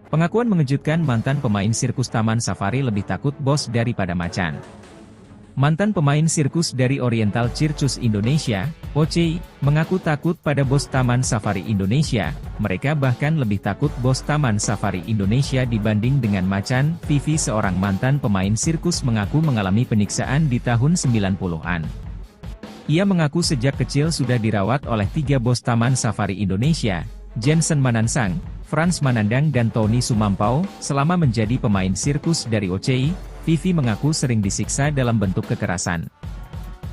Pengakuan mengejutkan, mantan pemain sirkus Taman Safari lebih takut bos daripada macan. Mantan pemain sirkus dari Oriental Circus Indonesia, OCI, mengaku takut pada bos Taman Safari Indonesia. Mereka bahkan lebih takut bos Taman Safari Indonesia dibanding dengan macan. Vivi, seorang mantan pemain sirkus, mengaku mengalami penyiksaan di tahun 90-an. Ia mengaku sejak kecil sudah dirawat oleh 3 bos Taman Safari Indonesia, Jensen Manansang, Frans Manandang dan Tony Sumampau. Selama menjadi pemain sirkus dari OCI, Vivi mengaku sering disiksa dalam bentuk kekerasan.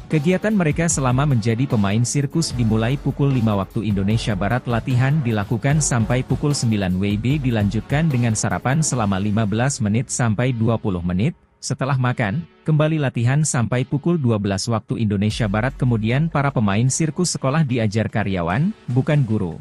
Kegiatan mereka selama menjadi pemain sirkus dimulai pukul 5 waktu Indonesia Barat. Latihan dilakukan sampai pukul 9 WIB, dilanjutkan dengan sarapan selama 15 menit sampai 20 menit. Setelah makan, kembali latihan sampai pukul 12 waktu Indonesia Barat. Kemudian para pemain sirkus sekolah diajar karyawan, bukan guru.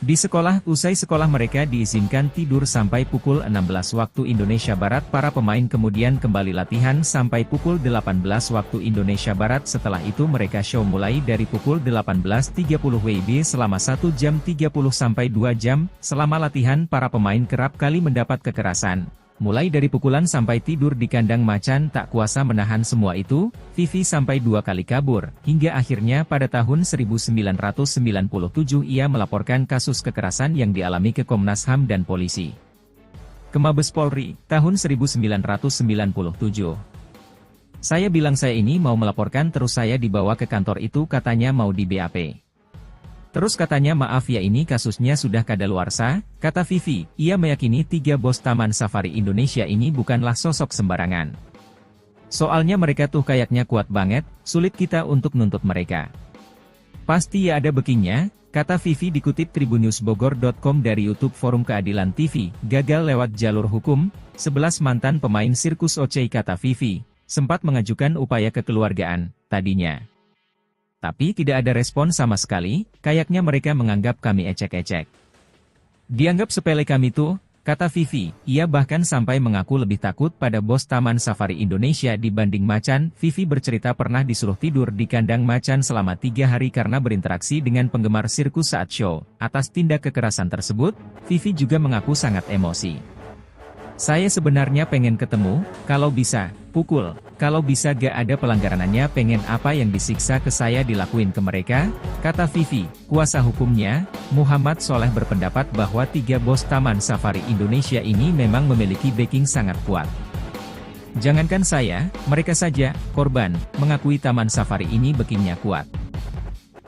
Di sekolah, usai sekolah mereka diizinkan tidur sampai pukul 16 waktu Indonesia Barat. Para pemain kemudian kembali latihan sampai pukul 18 waktu Indonesia Barat. Setelah itu mereka show mulai dari pukul 18.30 WIB selama 1 jam 30 sampai 2 jam. Selama latihan, para pemain kerap kali mendapat kekerasan. Mulai dari pukulan sampai tidur di kandang macan. Tak kuasa menahan semua itu, Vivi sampai 2 kali kabur, hingga akhirnya pada tahun 1997 ia melaporkan kasus kekerasan yang dialami ke Komnas HAM dan polisi. Ke Mabes Polri, tahun 1997. Saya bilang saya ini mau melaporkan, terus saya dibawa ke kantor itu, katanya mau di BAP. Terus katanya maaf ya, ini kasusnya sudah kadaluarsa, kata Vivi. Ia meyakini 3 bos Taman Safari Indonesia ini bukanlah sosok sembarangan. Soalnya mereka tuh kayaknya kuat banget, sulit kita untuk nuntut mereka. Pasti ya ada bekinya, kata Vivi dikutip tribunnewsbogor.com dari YouTube Forum Keadilan TV. Gagal lewat jalur hukum, 11 mantan pemain sirkus OCI, kata Vivi, sempat mengajukan upaya kekeluargaan, tadinya. Tapi tidak ada respon sama sekali, kayaknya mereka menganggap kami ecek-ecek. Dianggap sepele kami tuh, kata Vivi. Ia bahkan sampai mengaku lebih takut pada bos Taman Safari Indonesia dibanding macan. Vivi bercerita pernah disuruh tidur di kandang macan selama 3 hari karena berinteraksi dengan penggemar sirkus saat show. Atas tindak kekerasan tersebut, Vivi juga mengaku sangat emosi. Saya sebenarnya pengen ketemu, kalau bisa, pukul, kalau bisa gak ada pelanggarannya, pengen apa yang disiksa ke saya dilakuin ke mereka, kata Vivi. Kuasa hukumnya, Muhammad Soleh, berpendapat bahwa 3 bos Taman Safari Indonesia ini memang memiliki backing sangat kuat. Jangankan saya, mereka saja, korban, mengakui Taman Safari ini backingnya kuat.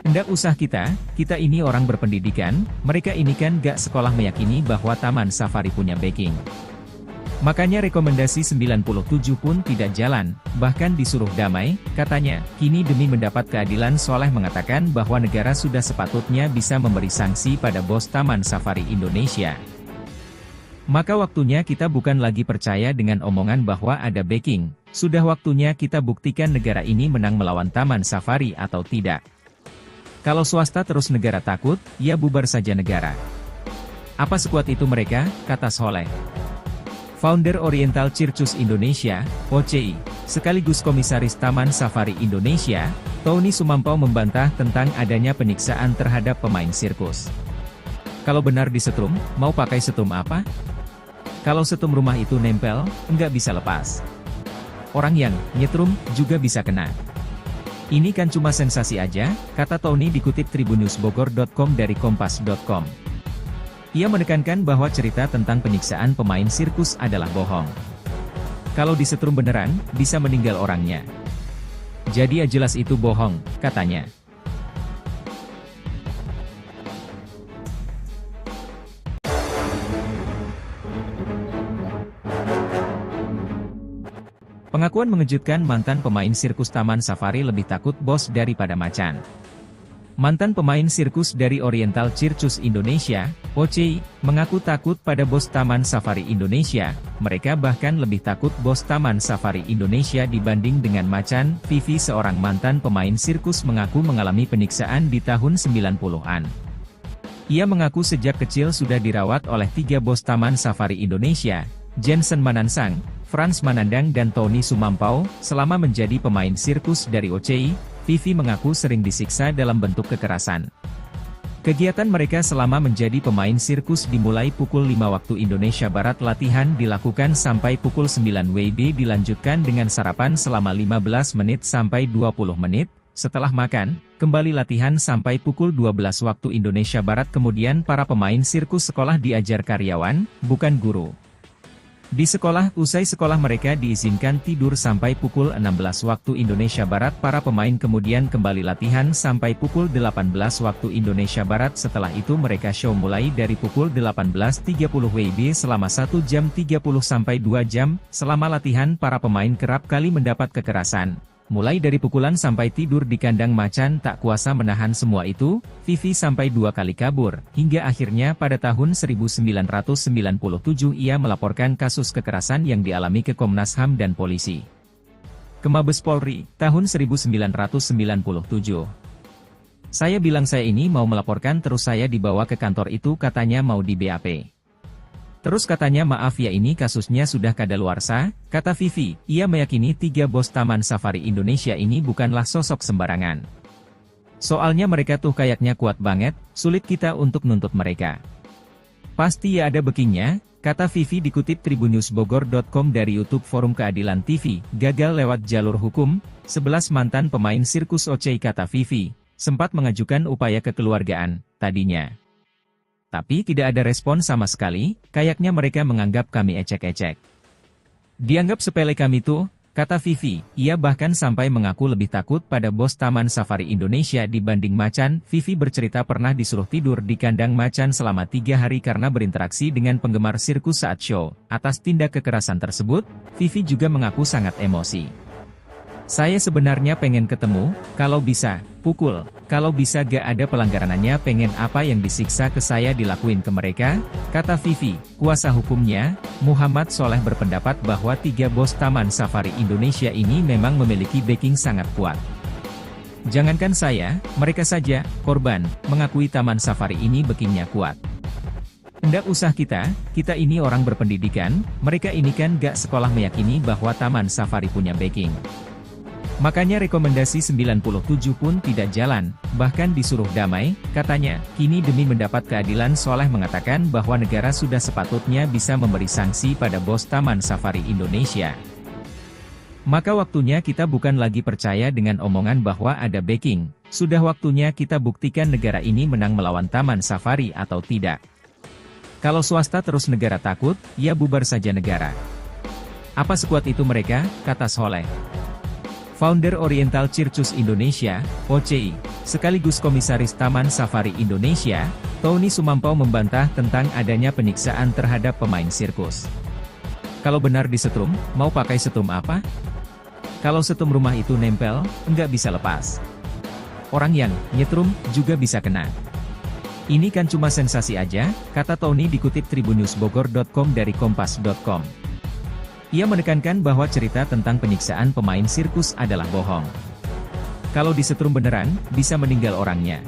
Ndak usah kita ini orang berpendidikan, mereka ini kan gak sekolah meyakini bahwa Taman Safari punya backing. Makanya rekomendasi 97 pun tidak jalan, bahkan disuruh damai, katanya. Kini demi mendapat keadilan, Soleh mengatakan bahwa negara sudah sepatutnya bisa memberi sanksi pada bos Taman Safari Indonesia. Maka waktunya kita bukan lagi percaya dengan omongan bahwa ada backing, sudah waktunya kita buktikan negara ini menang melawan Taman Safari atau tidak. Kalau swasta terus negara takut, ya bubar saja negara. Apa sekuat itu mereka, kata Soleh. Founder Oriental Circus Indonesia, OCI, sekaligus Komisaris Taman Safari Indonesia, Tony Sumampau membantah tentang adanya penyiksaan terhadap pemain sirkus. Kalau benar disetrum, mau pakai setrum apa? Kalau setrum rumah itu nempel, enggak bisa lepas. Orang yang nyetrum juga bisa kena. Ini kan cuma sensasi aja, kata Tony dikutip tribunnewsbogor.com dari kompas.com. Ia menekankan bahwa cerita tentang penyiksaan pemain sirkus adalah bohong. Kalau disetrum beneran, bisa meninggal orangnya. Jadi ya jelas itu bohong, katanya. Pengakuan mengejutkan, mantan pemain sirkus Taman Safari lebih takut bos daripada macan. Mantan pemain sirkus dari Oriental Circus Indonesia, OCI, mengaku takut pada bos Taman Safari Indonesia. Mereka bahkan lebih takut bos Taman Safari Indonesia dibanding dengan macan. Vivi, seorang mantan pemain sirkus, mengaku mengalami penyiksaan di tahun 90-an. Ia mengaku sejak kecil sudah dirawat oleh 3 bos Taman Safari Indonesia, Jensen Manansang, Frans Manandang dan Tony Sumampau. Selama menjadi pemain sirkus dari OCI, Vivi mengaku sering disiksa dalam bentuk kekerasan. Kegiatan mereka selama menjadi pemain sirkus dimulai pukul 5 waktu Indonesia Barat. Latihan dilakukan sampai pukul 9 WIB, dilanjutkan dengan sarapan selama 15 menit sampai 20 menit. Setelah makan, kembali latihan sampai pukul 12 waktu Indonesia Barat. Kemudian para pemain sirkus sekolah diajar karyawan, bukan guru. Di sekolah, usai sekolah mereka diizinkan tidur sampai pukul 16 waktu Indonesia Barat. Para pemain kemudian kembali latihan sampai pukul 18 waktu Indonesia Barat. Setelah itu mereka show mulai dari pukul 18.30 WIB selama 1 jam 30 sampai 2 jam. Selama latihan para pemain kerap kali mendapat kekerasan. Mulai dari pukulan sampai tidur di kandang macan. Tak kuasa menahan semua itu, Vivi sampai 2 kali kabur, hingga akhirnya pada tahun 1997 ia melaporkan kasus kekerasan yang dialami ke Komnas HAM dan polisi. Ke Mabes Polri, tahun 1997. Saya bilang saya ini mau melaporkan, terus saya dibawa ke kantor itu, katanya mau di BAP. Terus katanya maaf ya, ini kasusnya sudah kadaluarsa, kata Vivi. Ia meyakini 3 bos Taman Safari Indonesia ini bukanlah sosok sembarangan. Soalnya mereka tuh kayaknya kuat banget, sulit kita untuk nuntut mereka. Pasti ya ada backingnya, kata Vivi dikutip tribunnewsbogor.com dari YouTube Forum Keadilan TV. Gagal lewat jalur hukum, 11 mantan pemain sirkus OCI, kata Vivi, sempat mengajukan upaya kekeluargaan, tadinya. Tapi tidak ada respon sama sekali, kayaknya mereka menganggap kami ecek-ecek. Dianggap sepele kami tuh, kata Vivi. Ia bahkan sampai mengaku lebih takut pada bos Taman Safari Indonesia dibanding macan. Vivi bercerita pernah disuruh tidur di kandang macan selama 3 hari karena berinteraksi dengan penggemar sirkus saat show. Atas tindak kekerasan tersebut, Vivi juga mengaku sangat emosi. Saya sebenarnya pengen ketemu, kalau bisa, pukul, kalau bisa gak ada pelanggarannya, pengen apa yang disiksa ke saya dilakuin ke mereka, kata Vivi. Kuasa hukumnya, Muhammad Soleh, berpendapat bahwa 3 bos Taman Safari Indonesia ini memang memiliki backing sangat kuat. Jangankan saya, mereka saja, korban, mengakui Taman Safari ini backingnya kuat. Ndak usah kita ini orang berpendidikan, mereka ini kan gak sekolah meyakini bahwa Taman Safari punya backing. Makanya rekomendasi 97 pun tidak jalan, bahkan disuruh damai, katanya. Kini demi mendapat keadilan, Soleh mengatakan bahwa negara sudah sepatutnya bisa memberi sanksi pada bos Taman Safari Indonesia. Maka waktunya kita bukan lagi percaya dengan omongan bahwa ada backing, sudah waktunya kita buktikan negara ini menang melawan Taman Safari atau tidak. Kalau swasta terus negara takut, ya bubar saja negara. Apa sekuat itu mereka, kata Soleh. Founder Oriental Circus Indonesia, OCI, sekaligus Komisaris Taman Safari Indonesia, Tony Sumampau membantah tentang adanya penyiksaan terhadap pemain sirkus. Kalau benar disetrum, mau pakai setrum apa? Kalau setrum rumah itu nempel, enggak bisa lepas. Orang yang nyetrum juga bisa kena. Ini kan cuma sensasi aja, kata Tony dikutip tribunnewsbogor.com dari kompas.com. Ia menekankan bahwa cerita tentang penyiksaan pemain sirkus adalah bohong. Kalau disetrum beneran, bisa meninggal orangnya.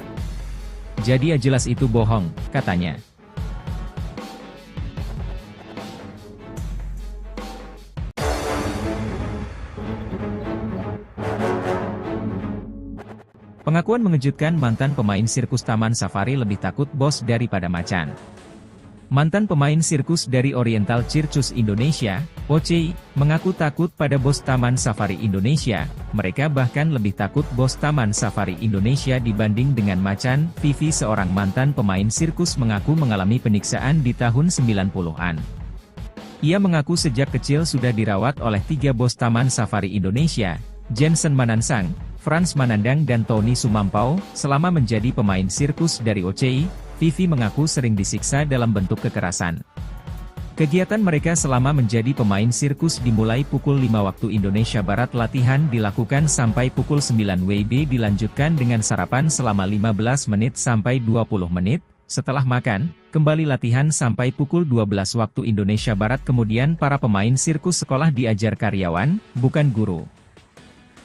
Jadi ya jelas itu bohong, katanya. Pengakuan mengejutkan mantan pemain sirkus Taman Safari lebih takut bos daripada macan. Mantan pemain sirkus dari Oriental Circus Indonesia, OCI, mengaku takut pada bos Taman Safari Indonesia. Mereka bahkan lebih takut bos Taman Safari Indonesia dibanding dengan macan. Vivi, seorang mantan pemain sirkus, mengaku mengalami penyiksaan di tahun 90-an. Ia mengaku sejak kecil sudah dirawat oleh 3 bos Taman Safari Indonesia, Jensen Manansang, Frans Manandang dan Tony Sumampau. Selama menjadi pemain sirkus dari OCI, Vivi mengaku sering disiksa dalam bentuk kekerasan. Kegiatan mereka selama menjadi pemain sirkus dimulai pukul 5 waktu Indonesia Barat. Latihan dilakukan sampai pukul 9 WIB, dilanjutkan dengan sarapan selama 15 menit sampai 20 menit. Setelah makan, kembali latihan sampai pukul 12 waktu Indonesia Barat. Kemudian para pemain sirkus sekolah diajar karyawan, bukan guru.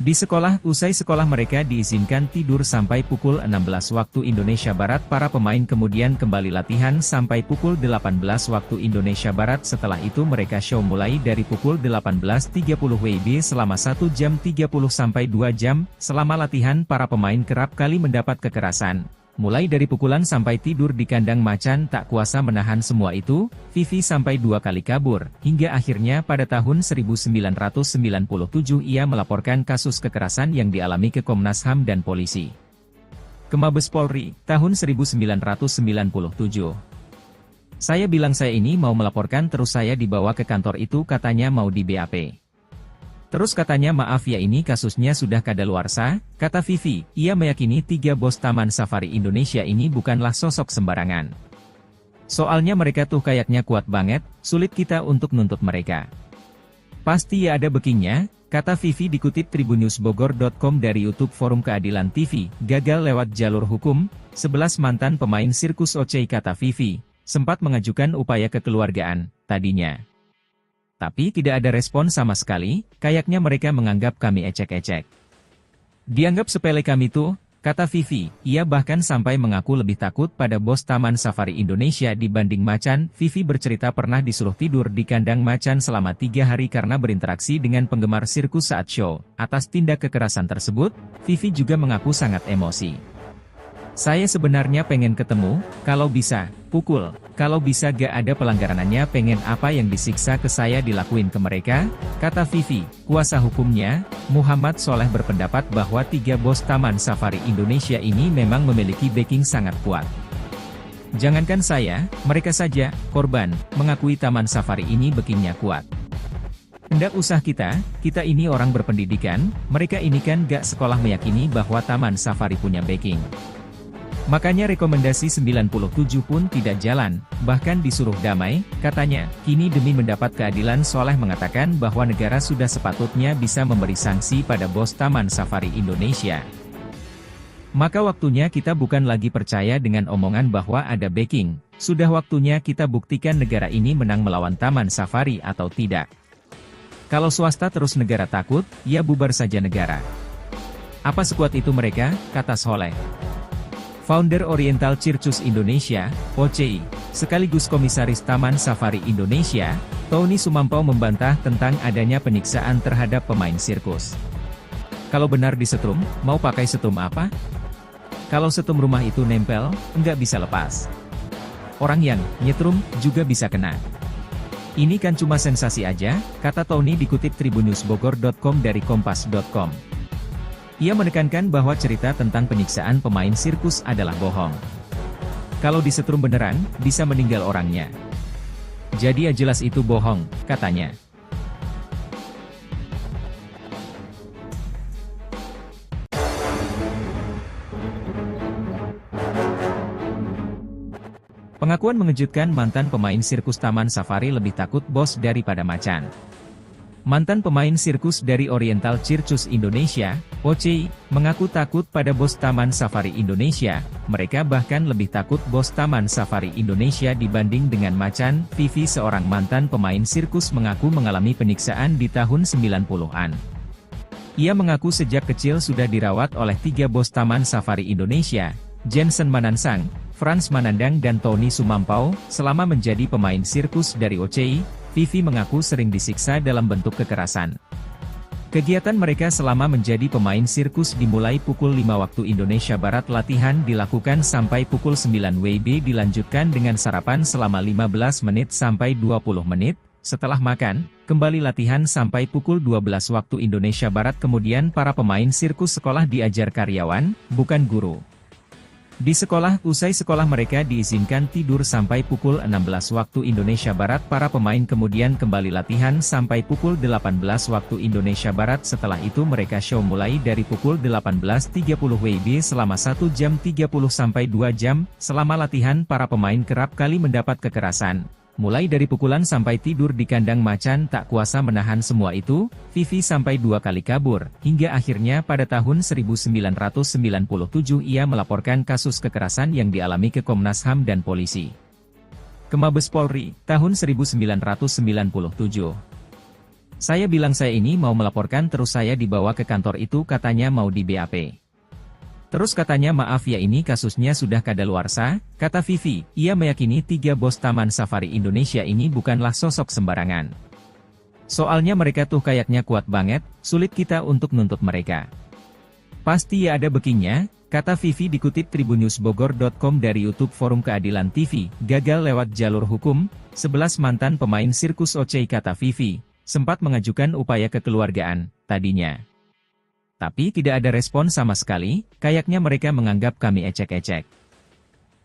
Di sekolah, usai sekolah mereka diizinkan tidur sampai pukul 16 waktu Indonesia Barat. Para pemain kemudian kembali latihan sampai pukul 18 waktu Indonesia Barat. Setelah itu mereka show mulai dari pukul 18.30 WIB selama 1 jam 30 sampai 2 jam. Selama latihan para pemain kerap kali mendapat kekerasan. Mulai dari pukulan sampai tidur di kandang macan tak kuasa menahan semua itu, Vivi sampai 2 kali kabur, hingga akhirnya pada tahun 1997 ia melaporkan kasus kekerasan yang dialami ke Komnas HAM dan polisi. Ke Mabes Polri, tahun 1997. Saya bilang saya ini mau melaporkan terus saya dibawa ke kantor itu katanya mau di BAP. Terus katanya maaf ya ini kasusnya sudah kadaluarsa, kata Vivi, ia meyakini 3 bos Taman Safari Indonesia ini bukanlah sosok sembarangan. Soalnya mereka tuh kayaknya kuat banget, sulit kita untuk nuntut mereka. Pasti ya ada bekingnya, kata Vivi dikutip tribunnewsbogor.com dari YouTube Forum Keadilan TV, gagal lewat jalur hukum, 11 mantan pemain sirkus OCI kata Vivi, sempat mengajukan upaya kekeluargaan, tadinya. Tapi tidak ada respon sama sekali, kayaknya mereka menganggap kami ecek-ecek. Dianggap sepele kami tuh, kata Vivi, ia bahkan sampai mengaku lebih takut pada bos Taman Safari Indonesia dibanding macan. Vivi bercerita pernah disuruh tidur di kandang macan selama 3 hari karena berinteraksi dengan penggemar sirkus saat show. Atas tindak kekerasan tersebut, Vivi juga mengaku sangat emosi. Saya sebenarnya pengen ketemu, kalau bisa, pukul, kalau bisa gak ada pelanggarannya pengen apa yang disiksa ke saya dilakuin ke mereka, kata Vivi. Kuasa hukumnya, Muhammad Soleh berpendapat bahwa 3 bos Taman Safari Indonesia ini memang memiliki backing sangat kuat. Jangankan saya, mereka saja, korban, mengakui Taman Safari ini backingnya kuat. Ndak usah kita ini orang berpendidikan, mereka ini kan gak sekolah meyakini bahwa Taman Safari punya backing. Makanya rekomendasi 97 pun tidak jalan, bahkan disuruh damai, katanya. Kini demi mendapat keadilan Soleh mengatakan bahwa negara sudah sepatutnya bisa memberi sanksi pada bos Taman Safari Indonesia. Maka waktunya kita bukan lagi percaya dengan omongan bahwa ada backing, sudah waktunya kita buktikan negara ini menang melawan Taman Safari atau tidak. Kalau swasta terus negara takut, ya bubar saja negara. Apa sekuat itu mereka, kata Soleh. Founder Oriental Circus Indonesia, OCI, sekaligus Komisaris Taman Safari Indonesia, Tony Sumampau membantah tentang adanya penyiksaan terhadap pemain sirkus. Kalau benar disetrum, mau pakai setrum apa? Kalau setrum rumah itu nempel, enggak bisa lepas. Orang yang nyetrum juga bisa kena. Ini kan cuma sensasi aja, kata Tony dikutip tribunnewsbogor.com dari kompas.com. Ia menekankan bahwa cerita tentang penyiksaan pemain sirkus adalah bohong. Kalau disetrum beneran, bisa meninggal orangnya. Jadi ya jelas itu bohong, katanya. Pengakuan mengejutkan mantan pemain sirkus Taman Safari lebih takut bos daripada macan. Mantan pemain sirkus dari Oriental Circus Indonesia, OCI, mengaku takut pada bos Taman Safari Indonesia. Mereka bahkan lebih takut bos Taman Safari Indonesia dibanding dengan macan. Vivi, seorang mantan pemain sirkus, mengaku mengalami penyiksaan di tahun 90-an. Ia mengaku sejak kecil sudah dirawat oleh 3 bos Taman Safari Indonesia, Jensen Manansang, Frans Manandang dan Tony Sumampau, selama menjadi pemain sirkus dari OCI. Vivi mengaku sering disiksa dalam bentuk kekerasan. Kegiatan mereka selama menjadi pemain sirkus dimulai pukul 5 waktu Indonesia Barat, latihan dilakukan sampai pukul 9 WIB, dilanjutkan dengan sarapan selama 15 menit sampai 20 menit, setelah makan, kembali latihan sampai pukul 12 waktu Indonesia Barat. Kemudian para pemain sirkus sekolah diajar karyawan, bukan guru. Di sekolah, usai sekolah mereka diizinkan tidur sampai pukul 16 waktu Indonesia Barat. Para pemain kemudian kembali latihan sampai pukul 18 waktu Indonesia Barat. Setelah itu mereka show mulai dari pukul 18.30 WIB selama 1 jam 30 sampai 2 jam. Selama latihan para pemain kerap kali mendapat kekerasan. Mulai dari pukulan sampai tidur di kandang macan. Tak kuasa menahan semua itu, Vivi sampai 2 kali kabur, hingga akhirnya pada tahun 1997 ia melaporkan kasus kekerasan yang dialami ke Komnas HAM dan polisi. Ke Mabes Polri, tahun 1997. Saya bilang saya ini mau melaporkan terus saya dibawa ke kantor itu katanya mau di BAP. Terus katanya maaf ya ini kasusnya sudah kadaluarsa, kata Vivi. Ia meyakini 3 bos Taman Safari Indonesia ini bukanlah sosok sembarangan. Soalnya mereka tuh kayaknya kuat banget, sulit kita untuk nuntut mereka. Pasti ya ada bekingnya, kata Vivi dikutip tribunnewsbogor.com dari YouTube Forum Keadilan TV, gagal lewat jalur hukum, 11 mantan pemain sirkus OCI kata Vivi, sempat mengajukan upaya kekeluargaan, tadinya. Tapi tidak ada respon sama sekali, kayaknya mereka menganggap kami ecek-ecek.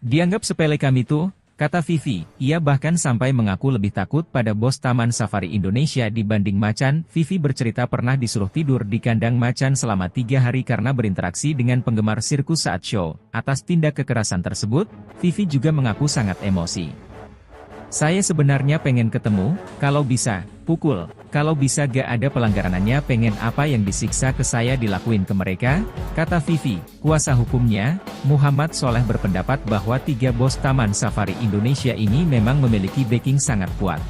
Dianggap sepele kami tuh, kata Vivi. Ia bahkan sampai mengaku lebih takut pada bos Taman Safari Indonesia dibanding macan. Vivi bercerita pernah disuruh tidur di kandang macan selama 3 hari karena berinteraksi dengan penggemar sirkus saat show. Atas tindak kekerasan tersebut, Vivi juga mengaku sangat emosi. Saya sebenarnya pengen ketemu, kalau bisa, pukul. Kalau bisa gak ada pelanggarannya, pengen apa yang disiksa ke saya dilakuin ke mereka, kata Vivi. Kuasa hukumnya, Muhammad Soleh berpendapat bahwa 3 bos Taman Safari Indonesia ini memang memiliki backing sangat kuat.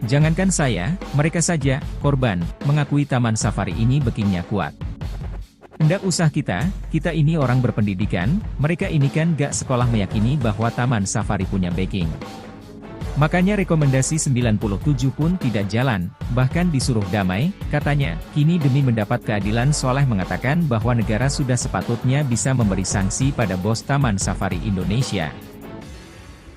Jangankan saya, mereka saja, korban, mengakui Taman Safari ini backingnya kuat. Ndak usah kita ini orang berpendidikan, mereka ini kan gak sekolah meyakini bahwa Taman Safari punya backing. Makanya rekomendasi 97 pun tidak jalan, bahkan disuruh damai, katanya. Kini demi mendapat keadilan, Soleh mengatakan bahwa negara sudah sepatutnya bisa memberi sanksi pada bos Taman Safari Indonesia.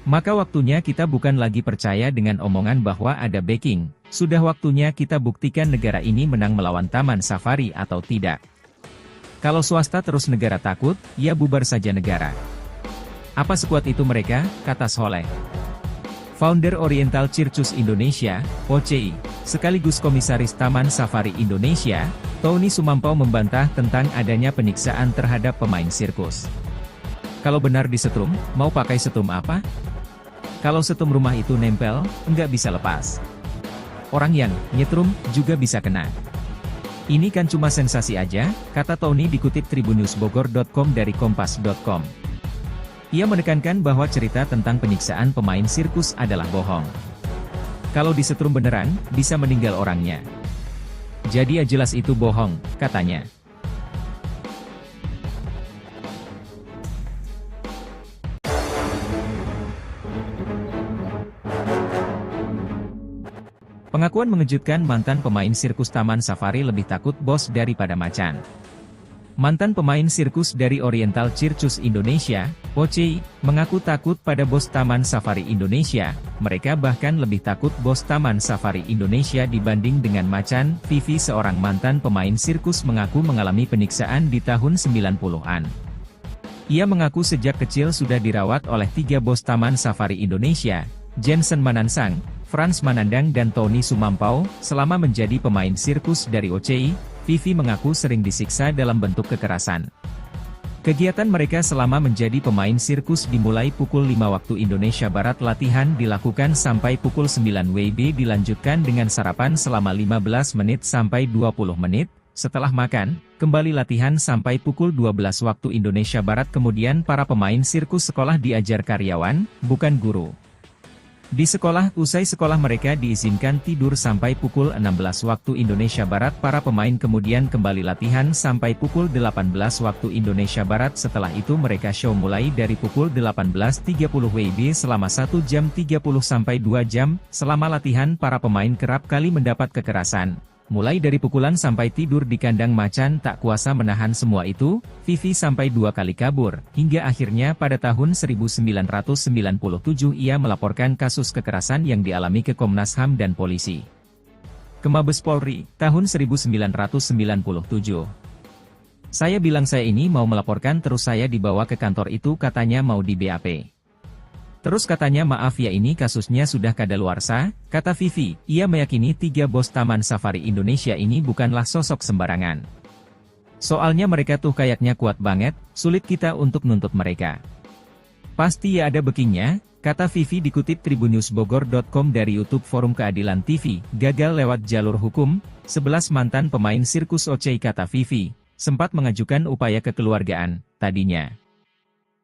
Maka waktunya kita bukan lagi percaya dengan omongan bahwa ada backing, sudah waktunya kita buktikan negara ini menang melawan Taman Safari atau tidak. Kalau swasta terus negara takut, ya bubar saja negara. Apa sekuat itu mereka, kata Soleh. Founder Oriental Circus Indonesia, OCI, sekaligus Komisaris Taman Safari Indonesia, Tony Sumampau membantah tentang adanya penyiksaan terhadap pemain sirkus. Kalau benar disetrum, mau pakai setrum apa? Kalau setrum rumah itu nempel, enggak bisa lepas. Orang yang nyetrum juga bisa kena. Ini kan cuma sensasi aja, kata Tony dikutip tribunnewsbogor.com dari kompas.com. Ia menekankan bahwa cerita tentang penyiksaan pemain sirkus adalah bohong. Kalau disetrum beneran, bisa meninggal orangnya. Jadi ya jelas itu bohong, katanya. Pengakuan mengejutkan, mantan pemain sirkus Taman Safari lebih takut bos daripada macan. Mantan pemain sirkus dari Oriental Circus Indonesia, OCI, mengaku takut pada bos Taman Safari Indonesia. Mereka bahkan lebih takut bos Taman Safari Indonesia dibanding dengan macan. Vivi, seorang mantan pemain sirkus, mengaku mengalami penyiksaan di tahun 90-an. Ia mengaku sejak kecil sudah dirawat oleh 3 bos Taman Safari Indonesia, Jensen Manansang, Frans Manandang dan Tony Sumampau, selama menjadi pemain sirkus dari OCI. Vivi mengaku sering disiksa dalam bentuk kekerasan. Kegiatan mereka selama menjadi pemain sirkus dimulai pukul 5 waktu Indonesia Barat, latihan dilakukan sampai pukul 9 WIB, dilanjutkan dengan sarapan selama 15 menit sampai 20 menit, setelah makan, kembali latihan sampai pukul 12 waktu Indonesia Barat. Kemudian para pemain sirkus sekolah diajar karyawan, bukan guru. Di sekolah, usai sekolah mereka diizinkan tidur sampai pukul 16 waktu Indonesia Barat. Para pemain kemudian kembali latihan sampai pukul 18 waktu Indonesia Barat. Setelah itu mereka show mulai dari pukul 18.30 WIB selama 1 jam 30 sampai 2 jam. Selama latihan, para pemain kerap kali mendapat kekerasan. Mulai dari pukulan sampai tidur di kandang macan. Tak kuasa menahan semua itu, Vivi sampai 2 kali kabur, hingga akhirnya pada tahun 1997 ia melaporkan kasus kekerasan yang dialami ke Komnas HAM dan polisi. Ke Mabes Polri, tahun 1997. Saya bilang saya ini mau melaporkan, terus saya dibawa ke kantor itu, katanya mau di BAP. Terus katanya maaf ya, ini kasusnya sudah kadaluarsa, kata Vivi. Ia meyakini 3 bos Taman Safari Indonesia ini bukanlah sosok sembarangan. Soalnya mereka tuh kayaknya kuat banget, sulit kita untuk nuntut mereka. Pasti ya ada backingnya, kata Vivi dikutip tribunnewsbogor.com dari YouTube Forum Keadilan TV. Gagal lewat jalur hukum, 11 mantan pemain sirkus OCI kata Vivi, sempat mengajukan upaya kekeluargaan, tadinya.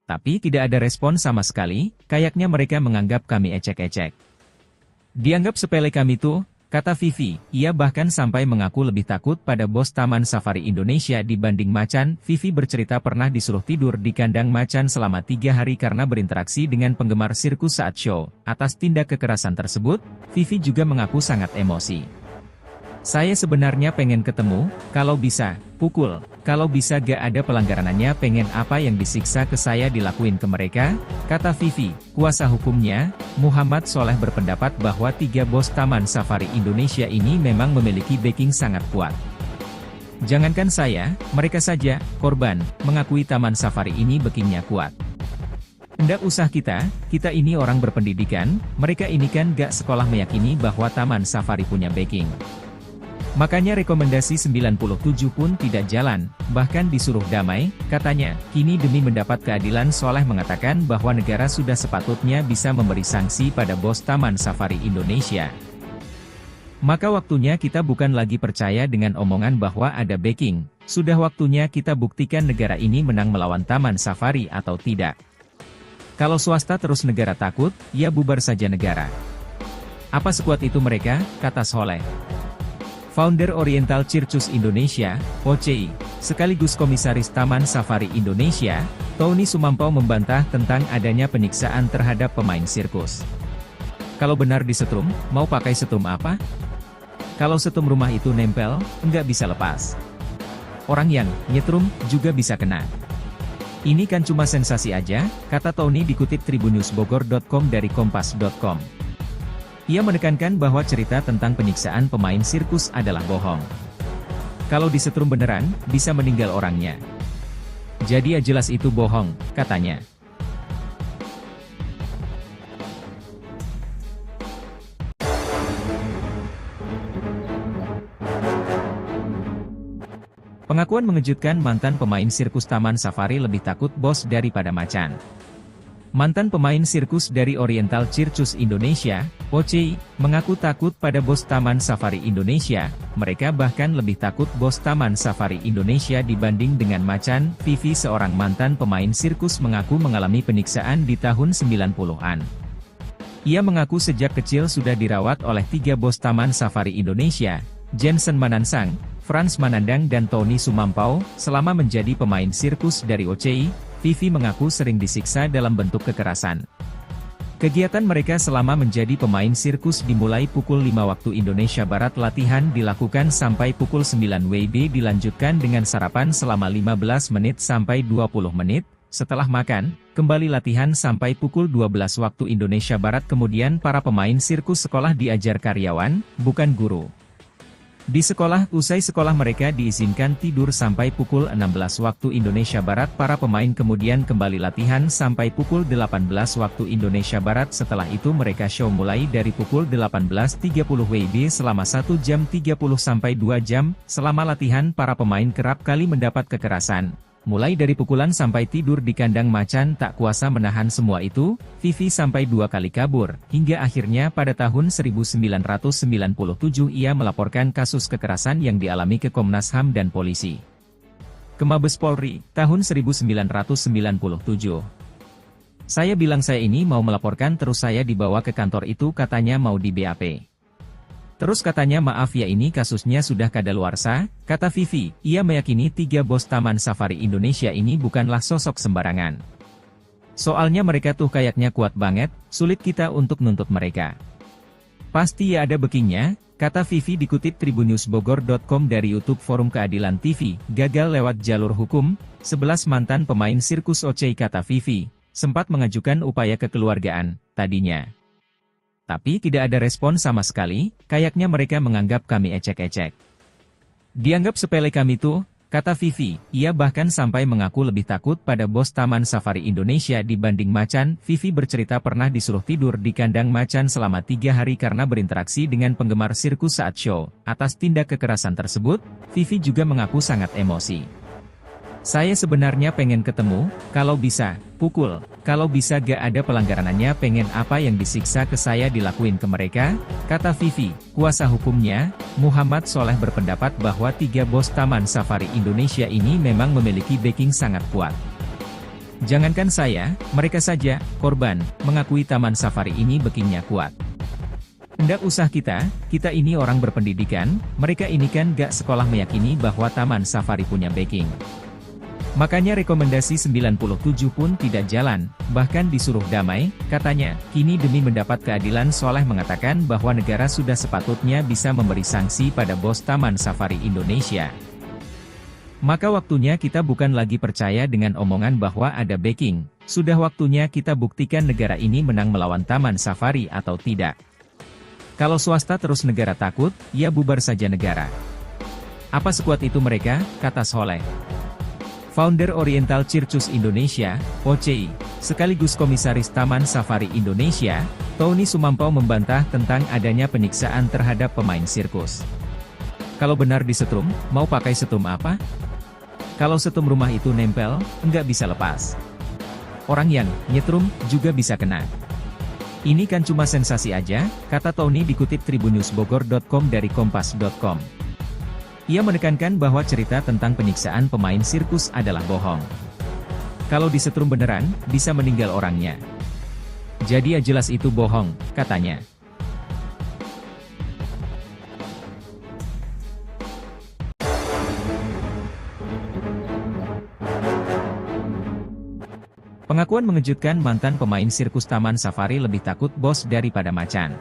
Tapi tidak ada respon sama sekali, kayaknya mereka menganggap kami ecek-ecek. Dianggap sepele kami tuh, kata Vivi. Ia bahkan sampai mengaku lebih takut pada bos Taman Safari Indonesia dibanding macan. Vivi bercerita pernah disuruh tidur di kandang macan selama 3 hari karena berinteraksi dengan penggemar sirkus saat show. Atas tindak kekerasan tersebut, Vivi juga mengaku sangat emosi. Saya sebenarnya pengen ketemu, kalau bisa, pukul, kalau bisa gak ada pelanggarannya pengen apa yang disiksa ke saya dilakuin ke mereka, kata Vivi. Kuasa hukumnya, Muhammad Soleh berpendapat bahwa 3 bos Taman Safari Indonesia ini memang memiliki backing sangat kuat. Jangankan saya, mereka saja, korban, mengakui Taman Safari ini backingnya kuat. Ndak usah kita ini orang berpendidikan, mereka ini kan gak sekolah meyakini bahwa Taman Safari punya backing. Makanya rekomendasi 97 pun tidak jalan, bahkan disuruh damai, katanya. Kini demi mendapat keadilan Soleh mengatakan bahwa negara sudah sepatutnya bisa memberi sanksi pada bos Taman Safari Indonesia. Maka waktunya kita bukan lagi percaya dengan omongan bahwa ada backing, sudah waktunya kita buktikan negara ini menang melawan Taman Safari atau tidak. Kalau swasta terus negara takut, ya bubar saja negara. Apa sekuat itu mereka, kata Soleh. Founder Oriental Circus Indonesia, OCI, sekaligus Komisaris Taman Safari Indonesia, Tony Sumampau membantah tentang adanya penyiksaan terhadap pemain sirkus. Kalau benar disetrum, mau pakai setrum apa? Kalau setrum rumah itu nempel, enggak bisa lepas. Orang yang nyetrum juga bisa kena. Ini kan cuma sensasi aja, kata Tony dikutip tribunnewsbogor.com dari kompas.com. Ia menekankan bahwa cerita tentang penyiksaan pemain sirkus adalah bohong. Kalau disetrum beneran, bisa meninggal orangnya. Jadi ya jelas itu bohong, katanya. Pengakuan mengejutkan mantan pemain sirkus Taman Safari lebih takut bos daripada macan. Mantan pemain sirkus dari Oriental Circus Indonesia, OCI, mengaku takut pada bos Taman Safari Indonesia. Mereka bahkan lebih takut bos Taman Safari Indonesia dibanding dengan macan. Vivi, seorang mantan pemain sirkus, mengaku mengalami penyiksaan di tahun 90-an. Ia mengaku sejak kecil sudah dirawat oleh 3 bos Taman Safari Indonesia, Jensen Manansang, Frans Manandang dan Tony Sumampau, selama menjadi pemain sirkus dari OCI. Vivi mengaku sering disiksa dalam bentuk kekerasan. Kegiatan mereka selama menjadi pemain sirkus dimulai pukul 5 waktu Indonesia Barat, latihan dilakukan sampai pukul 9 WIB, dilanjutkan dengan sarapan selama 15 menit sampai 20 menit, setelah makan, kembali latihan sampai pukul 12 waktu Indonesia Barat. Kemudian para pemain sirkus sekolah diajar karyawan, bukan guru. Di sekolah, usai sekolah mereka diizinkan tidur sampai pukul 16 waktu Indonesia Barat. Para pemain kemudian kembali latihan sampai pukul 18 waktu Indonesia Barat. Setelah itu mereka show mulai dari pukul 18.30 WIB selama 1 jam 30 sampai 2 jam. Selama latihan para pemain kerap kali mendapat kekerasan. Mulai dari pukulan sampai tidur di kandang macan. Tak kuasa menahan semua itu, Vivi sampai 2 kali kabur, hingga akhirnya pada tahun 1997 ia melaporkan kasus kekerasan yang dialami ke Komnas HAM dan polisi. Ke Mabes Polri, tahun 1997. Saya bilang saya ini mau melaporkan, terus saya dibawa ke kantor itu, katanya mau di BAP. Terus katanya maaf ya ini kasusnya sudah kadaluarsa, kata Vivi. Ia meyakini 3 bos Taman Safari Indonesia ini bukanlah sosok sembarangan. Soalnya mereka tuh kayaknya kuat banget, sulit kita untuk nuntut mereka. Pasti ya ada backingnya, kata Vivi dikutip tribunnewsbogor.com dari YouTube Forum Keadilan TV. Gagal lewat jalur hukum, 11 mantan pemain sirkus OCI, kata Vivi, sempat mengajukan upaya kekeluargaan, tadinya. Tapi tidak ada respon sama sekali, kayaknya mereka menganggap kami ecek-ecek. Dianggap sepele kami tuh, kata Vivi. Ia bahkan sampai mengaku lebih takut pada bos Taman Safari Indonesia dibanding macan. Vivi bercerita pernah disuruh tidur di kandang macan selama 3 hari karena berinteraksi dengan penggemar sirkus saat show. Atas tindak kekerasan tersebut, Vivi juga mengaku sangat emosi. Saya sebenarnya pengen ketemu, kalau bisa, pukul, kalau bisa gak ada pelanggarannya pengen apa yang disiksa ke saya dilakuin ke mereka, kata Vivi. Kuasa hukumnya, Muhammad Soleh berpendapat bahwa 3 bos Taman Safari Indonesia ini memang memiliki backing sangat kuat. Jangankan saya, mereka saja, korban, mengakui Taman Safari ini backingnya kuat. Ndak usah kita ini orang berpendidikan, mereka ini kan gak sekolah meyakini bahwa Taman Safari punya backing. Makanya rekomendasi 97 pun tidak jalan, bahkan disuruh damai, katanya. Kini demi mendapat keadilan Soleh mengatakan bahwa negara sudah sepatutnya bisa memberi sanksi pada bos Taman Safari Indonesia. Maka waktunya kita bukan lagi percaya dengan omongan bahwa ada backing, sudah waktunya kita buktikan negara ini menang melawan Taman Safari atau tidak. Kalau swasta terus negara takut, ya bubar saja negara. Apa sekuat itu mereka, kata Soleh. Founder Oriental Circus Indonesia, OCI, sekaligus Komisaris Taman Safari Indonesia, Tony Sumampau membantah tentang adanya penyiksaan terhadap pemain sirkus. Kalau benar disetrum, mau pakai setrum apa? Kalau setrum rumah itu nempel, enggak bisa lepas. Orang yang nyetrum juga bisa kena. Ini kan cuma sensasi aja, kata Tony dikutip tribunnewsbogor.com dari kompas.com. Ia menekankan bahwa cerita tentang penyiksaan pemain sirkus adalah bohong. Kalau disetrum beneran, bisa meninggal orangnya. Jadi ya jelas itu bohong, katanya. Pengakuan mengejutkan, mantan pemain sirkus Taman Safari lebih takut bos daripada macan.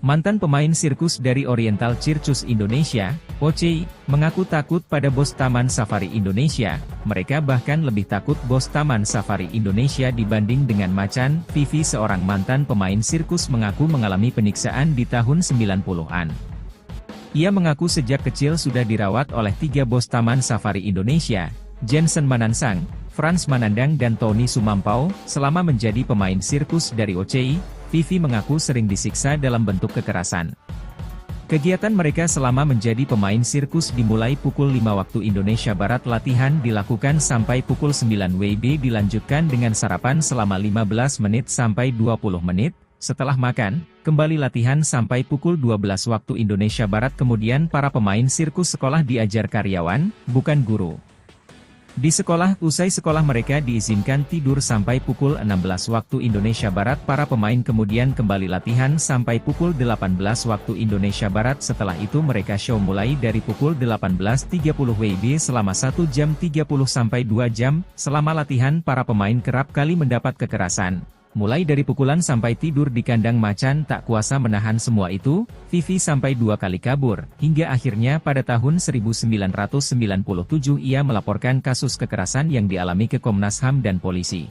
Mantan pemain sirkus dari Oriental Circus Indonesia, OCI, mengaku takut pada bos Taman Safari Indonesia. Mereka bahkan lebih takut bos Taman Safari Indonesia dibanding dengan macan. Vivi, seorang mantan pemain sirkus, mengaku mengalami penyiksaan di tahun 90-an. Ia mengaku sejak kecil sudah dirawat oleh 3 bos Taman Safari Indonesia, Jensen Manansang, Frans Manandang dan Tony Sumampau. Selama menjadi pemain sirkus dari OCI, Vivi mengaku sering disiksa dalam bentuk kekerasan. Kegiatan mereka selama menjadi pemain sirkus dimulai pukul 5 waktu Indonesia Barat, latihan dilakukan sampai pukul 9 WIB, dilanjutkan dengan sarapan selama 15 menit sampai 20 menit, setelah makan, kembali latihan sampai pukul 12 waktu Indonesia Barat. Kemudian para pemain sirkus sekolah diajar karyawan, bukan guru. Di sekolah, usai sekolah mereka diizinkan tidur sampai pukul 16 waktu Indonesia Barat. Para pemain kemudian kembali latihan sampai pukul 18 waktu Indonesia Barat. Setelah itu mereka show mulai dari pukul 18.30 WIB selama 1 jam 30 sampai 2 jam. Selama latihan, para pemain kerap kali mendapat kekerasan. Mulai dari pukulan sampai tidur di kandang macan. Tak kuasa menahan semua itu, Vivi sampai 2 kali kabur, hingga akhirnya pada tahun 1997 ia melaporkan kasus kekerasan yang dialami ke Komnas HAM dan polisi.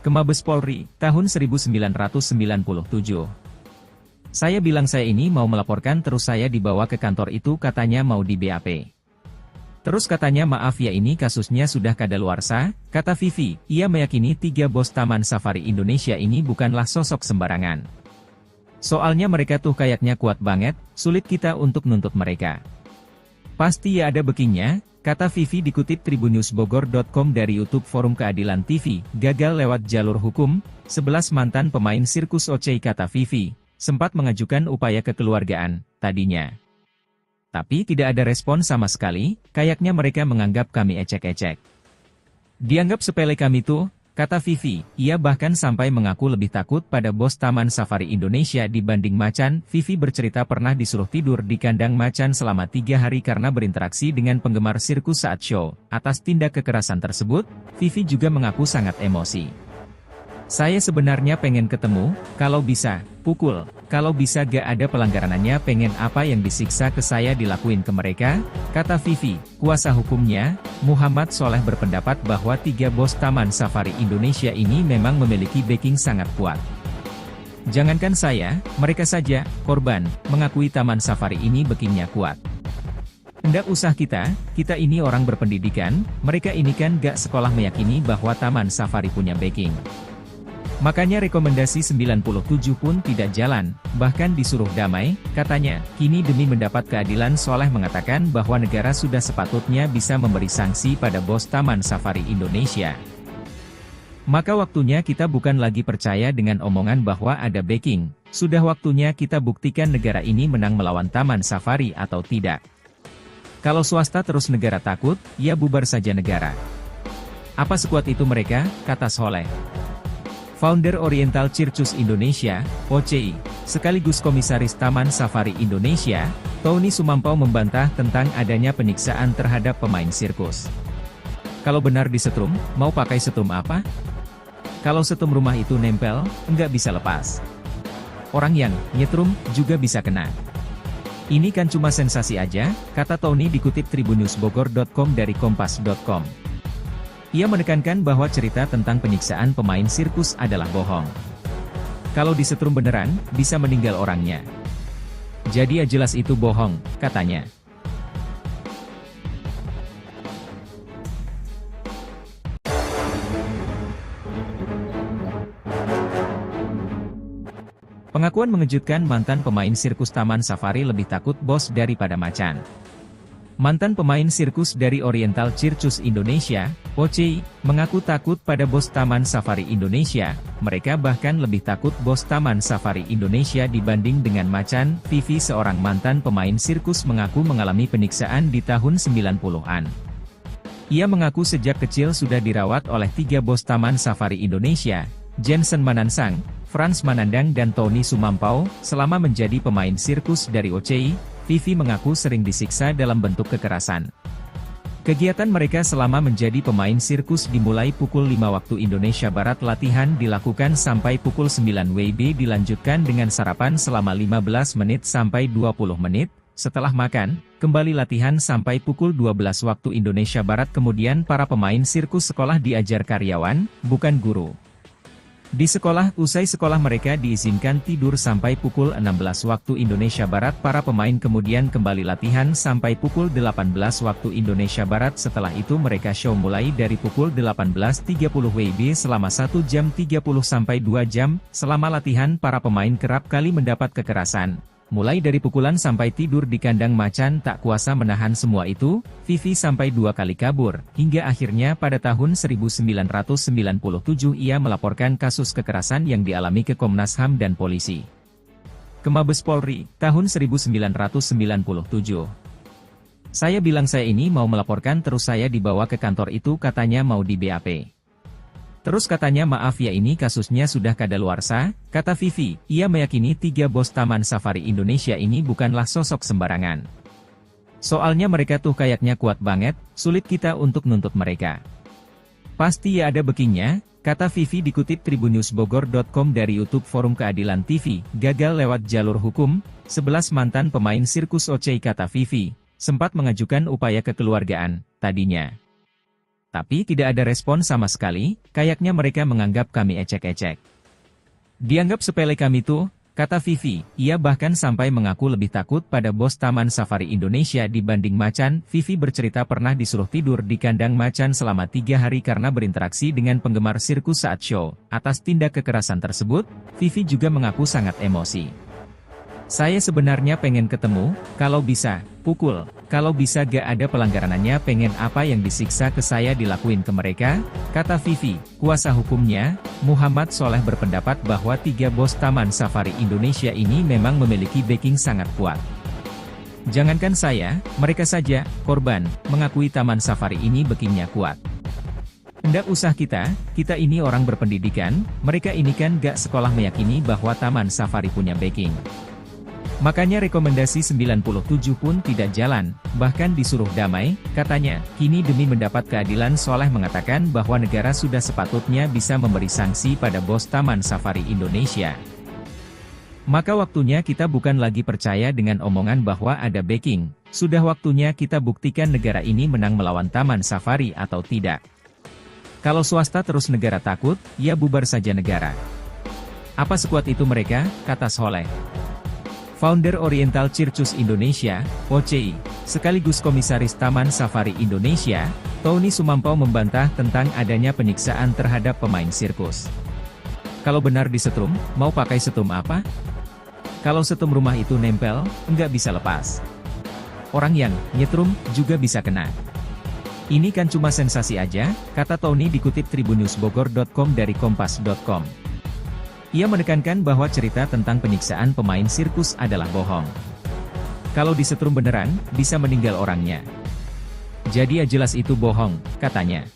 Ke Mabes Polri, tahun 1997. Saya bilang saya ini mau melaporkan, terus saya dibawa ke kantor itu, katanya mau di BAP. Terus katanya maaf ya, ini kasusnya sudah kadaluarsa, kata Vivi. Ia meyakini 3 bos Taman Safari Indonesia ini bukanlah sosok sembarangan. Soalnya mereka tuh kayaknya kuat banget, sulit kita untuk nuntut mereka. Pasti ya ada backingnya, kata Vivi dikutip tribunnewsbogor.com dari YouTube Forum Keadilan TV. Gagal lewat jalur hukum, 11 mantan pemain sirkus OCI, kata Vivi, sempat mengajukan upaya kekeluargaan, tadinya. Tapi tidak ada respon sama sekali, kayaknya mereka menganggap kami ecek-ecek. Dianggap sepele kami tuh, kata Vivi. Ia bahkan sampai mengaku lebih takut pada bos Taman Safari Indonesia dibanding macan. Vivi bercerita pernah disuruh tidur di kandang macan selama 3 hari karena berinteraksi dengan penggemar sirkus saat show. Atas tindak kekerasan tersebut, Vivi juga mengaku sangat emosi. Saya sebenarnya pengen ketemu, kalau bisa, pukul, kalau bisa gak ada pelanggarannya, pengen apa yang disiksa ke saya dilakuin ke mereka, kata Vivi. Kuasa hukumnya, Muhammad Soleh, berpendapat bahwa 3 bos Taman Safari Indonesia ini memang memiliki backing sangat kuat. Jangankan saya, mereka saja, korban, mengakui Taman Safari ini backingnya kuat. Ndak usah kita ini orang berpendidikan, mereka ini kan gak sekolah meyakini bahwa Taman Safari punya backing. Makanya rekomendasi 97 pun tidak jalan, bahkan disuruh damai, katanya. Kini demi mendapat keadilan, Soleh mengatakan bahwa negara sudah sepatutnya bisa memberi sanksi pada bos Taman Safari Indonesia. Maka waktunya kita bukan lagi percaya dengan omongan bahwa ada backing, sudah waktunya kita buktikan negara ini menang melawan Taman Safari atau tidak. Kalau swasta terus negara takut, ya bubar saja negara. Apa sekuat itu mereka, kata Soleh. Founder Oriental Circus Indonesia, OCI, sekaligus Komisaris Taman Safari Indonesia, Tony Sumampau membantah tentang adanya penyiksaan terhadap pemain sirkus. Kalau benar disetrum, mau pakai setrum apa? Kalau setrum rumah itu nempel, enggak bisa lepas. Orang yang nyetrum juga bisa kena. Ini kan cuma sensasi aja, kata Tony dikutip tribunnewsbogor.com dari kompas.com. Ia menekankan bahwa cerita tentang penyiksaan pemain sirkus adalah bohong. Kalau disetrum beneran, bisa meninggal orangnya. Jadi ya jelas itu bohong, katanya. Pengakuan mengejutkan mantan pemain sirkus Taman Safari lebih takut bos daripada macan. Mantan pemain sirkus dari Oriental Circus Indonesia, OCI, mengaku takut pada bos Taman Safari Indonesia. Mereka bahkan lebih takut bos Taman Safari Indonesia dibanding dengan macan. Vivi, seorang mantan pemain sirkus, mengaku mengalami penyiksaan di tahun 90-an. Ia mengaku sejak kecil sudah dirawat oleh 3 bos Taman Safari Indonesia, Jensen Manansang, Frans Manandang dan Tony Sumampau. Selama menjadi pemain sirkus dari OCI, Vivi mengaku sering disiksa dalam bentuk kekerasan. Kegiatan mereka selama menjadi pemain sirkus dimulai pukul 5 waktu Indonesia Barat, latihan dilakukan sampai pukul 9 WIB, dilanjutkan dengan sarapan selama 15 menit sampai 20 menit, setelah makan, kembali latihan sampai pukul 12 waktu Indonesia Barat. Kemudian para pemain sirkus sekolah diajar karyawan, bukan guru. Di sekolah, usai sekolah mereka diizinkan tidur sampai pukul 16 waktu Indonesia Barat. Para pemain kemudian kembali latihan sampai pukul 18 waktu Indonesia Barat. Setelah itu mereka show mulai dari pukul 18.30 WIB selama 1 jam 30 sampai 2 jam. Selama latihan para pemain kerap kali mendapat kekerasan. Mulai dari pukulan sampai tidur di kandang macan. Tak kuasa menahan semua itu, Vivi sampai 2 kali kabur, hingga akhirnya pada tahun 1997 ia melaporkan kasus kekerasan yang dialami ke Komnas HAM dan polisi. Ke Mabes Polri, tahun 1997. Saya bilang saya ini mau melaporkan, terus saya dibawa ke kantor itu, katanya mau di BAP. Terus katanya maaf ya, ini kasusnya sudah kadaluarsa, kata Vivi. Ia meyakini 3 bos Taman Safari Indonesia ini bukanlah sosok sembarangan. Soalnya mereka tuh kayaknya kuat banget, sulit kita untuk nuntut mereka. Pasti ya ada backingnya, kata Vivi dikutip tribunnewsbogor.com dari YouTube Forum Keadilan TV. Gagal lewat jalur hukum, 11 mantan pemain sirkus OCI, kata Vivi, sempat mengajukan upaya kekeluargaan, tadinya. Tapi tidak ada respon sama sekali, kayaknya mereka menganggap kami ecek-ecek. Dianggap sepele kami tuh, kata Vivi. Ia bahkan sampai mengaku lebih takut pada bos Taman Safari Indonesia dibanding macan. Vivi bercerita pernah disuruh tidur di kandang macan selama 3 hari karena berinteraksi dengan penggemar sirkus saat show. Atas tindak kekerasan tersebut, Vivi juga mengaku sangat emosi. Saya sebenarnya pengen ketemu, kalau bisa, pukul, kalau bisa gak ada pelanggarannya, pengen apa yang disiksa ke saya dilakuin ke mereka, kata Vivi. Kuasa hukumnya, Muhammad Soleh, berpendapat bahwa 3 bos Taman Safari Indonesia ini memang memiliki backing sangat kuat. Jangankan saya, mereka saja, korban, mengakui Taman Safari ini backingnya kuat. Ndak usah kita ini orang berpendidikan, mereka ini kan gak sekolah meyakini bahwa Taman Safari punya backing. Makanya rekomendasi 97 pun tidak jalan, bahkan disuruh damai, katanya. Kini demi mendapat keadilan, Soleh mengatakan bahwa negara sudah sepatutnya bisa memberi sanksi pada bos Taman Safari Indonesia. Maka waktunya kita bukan lagi percaya dengan omongan bahwa ada backing, sudah waktunya kita buktikan negara ini menang melawan Taman Safari atau tidak. Kalau swasta terus negara takut, ya bubar saja negara. Apa sekuat itu mereka, kata Soleh. Founder Oriental Circus Indonesia, OCI, sekaligus komisaris Taman Safari Indonesia, Tony Sumampau membantah tentang adanya penyiksaan terhadap pemain sirkus. Kalau benar disetrum, mau pakai setrum apa? Kalau setrum rumah itu nempel, enggak bisa lepas. Orang yang nyetrum juga bisa kena. Ini kan cuma sensasi aja, kata Tony dikutip tribunnewsbogor.com dari kompas.com. Ia menekankan bahwa cerita tentang penyiksaan pemain sirkus adalah bohong. Kalau disetrum beneran, bisa meninggal orangnya. Jadi ya jelas itu bohong, katanya.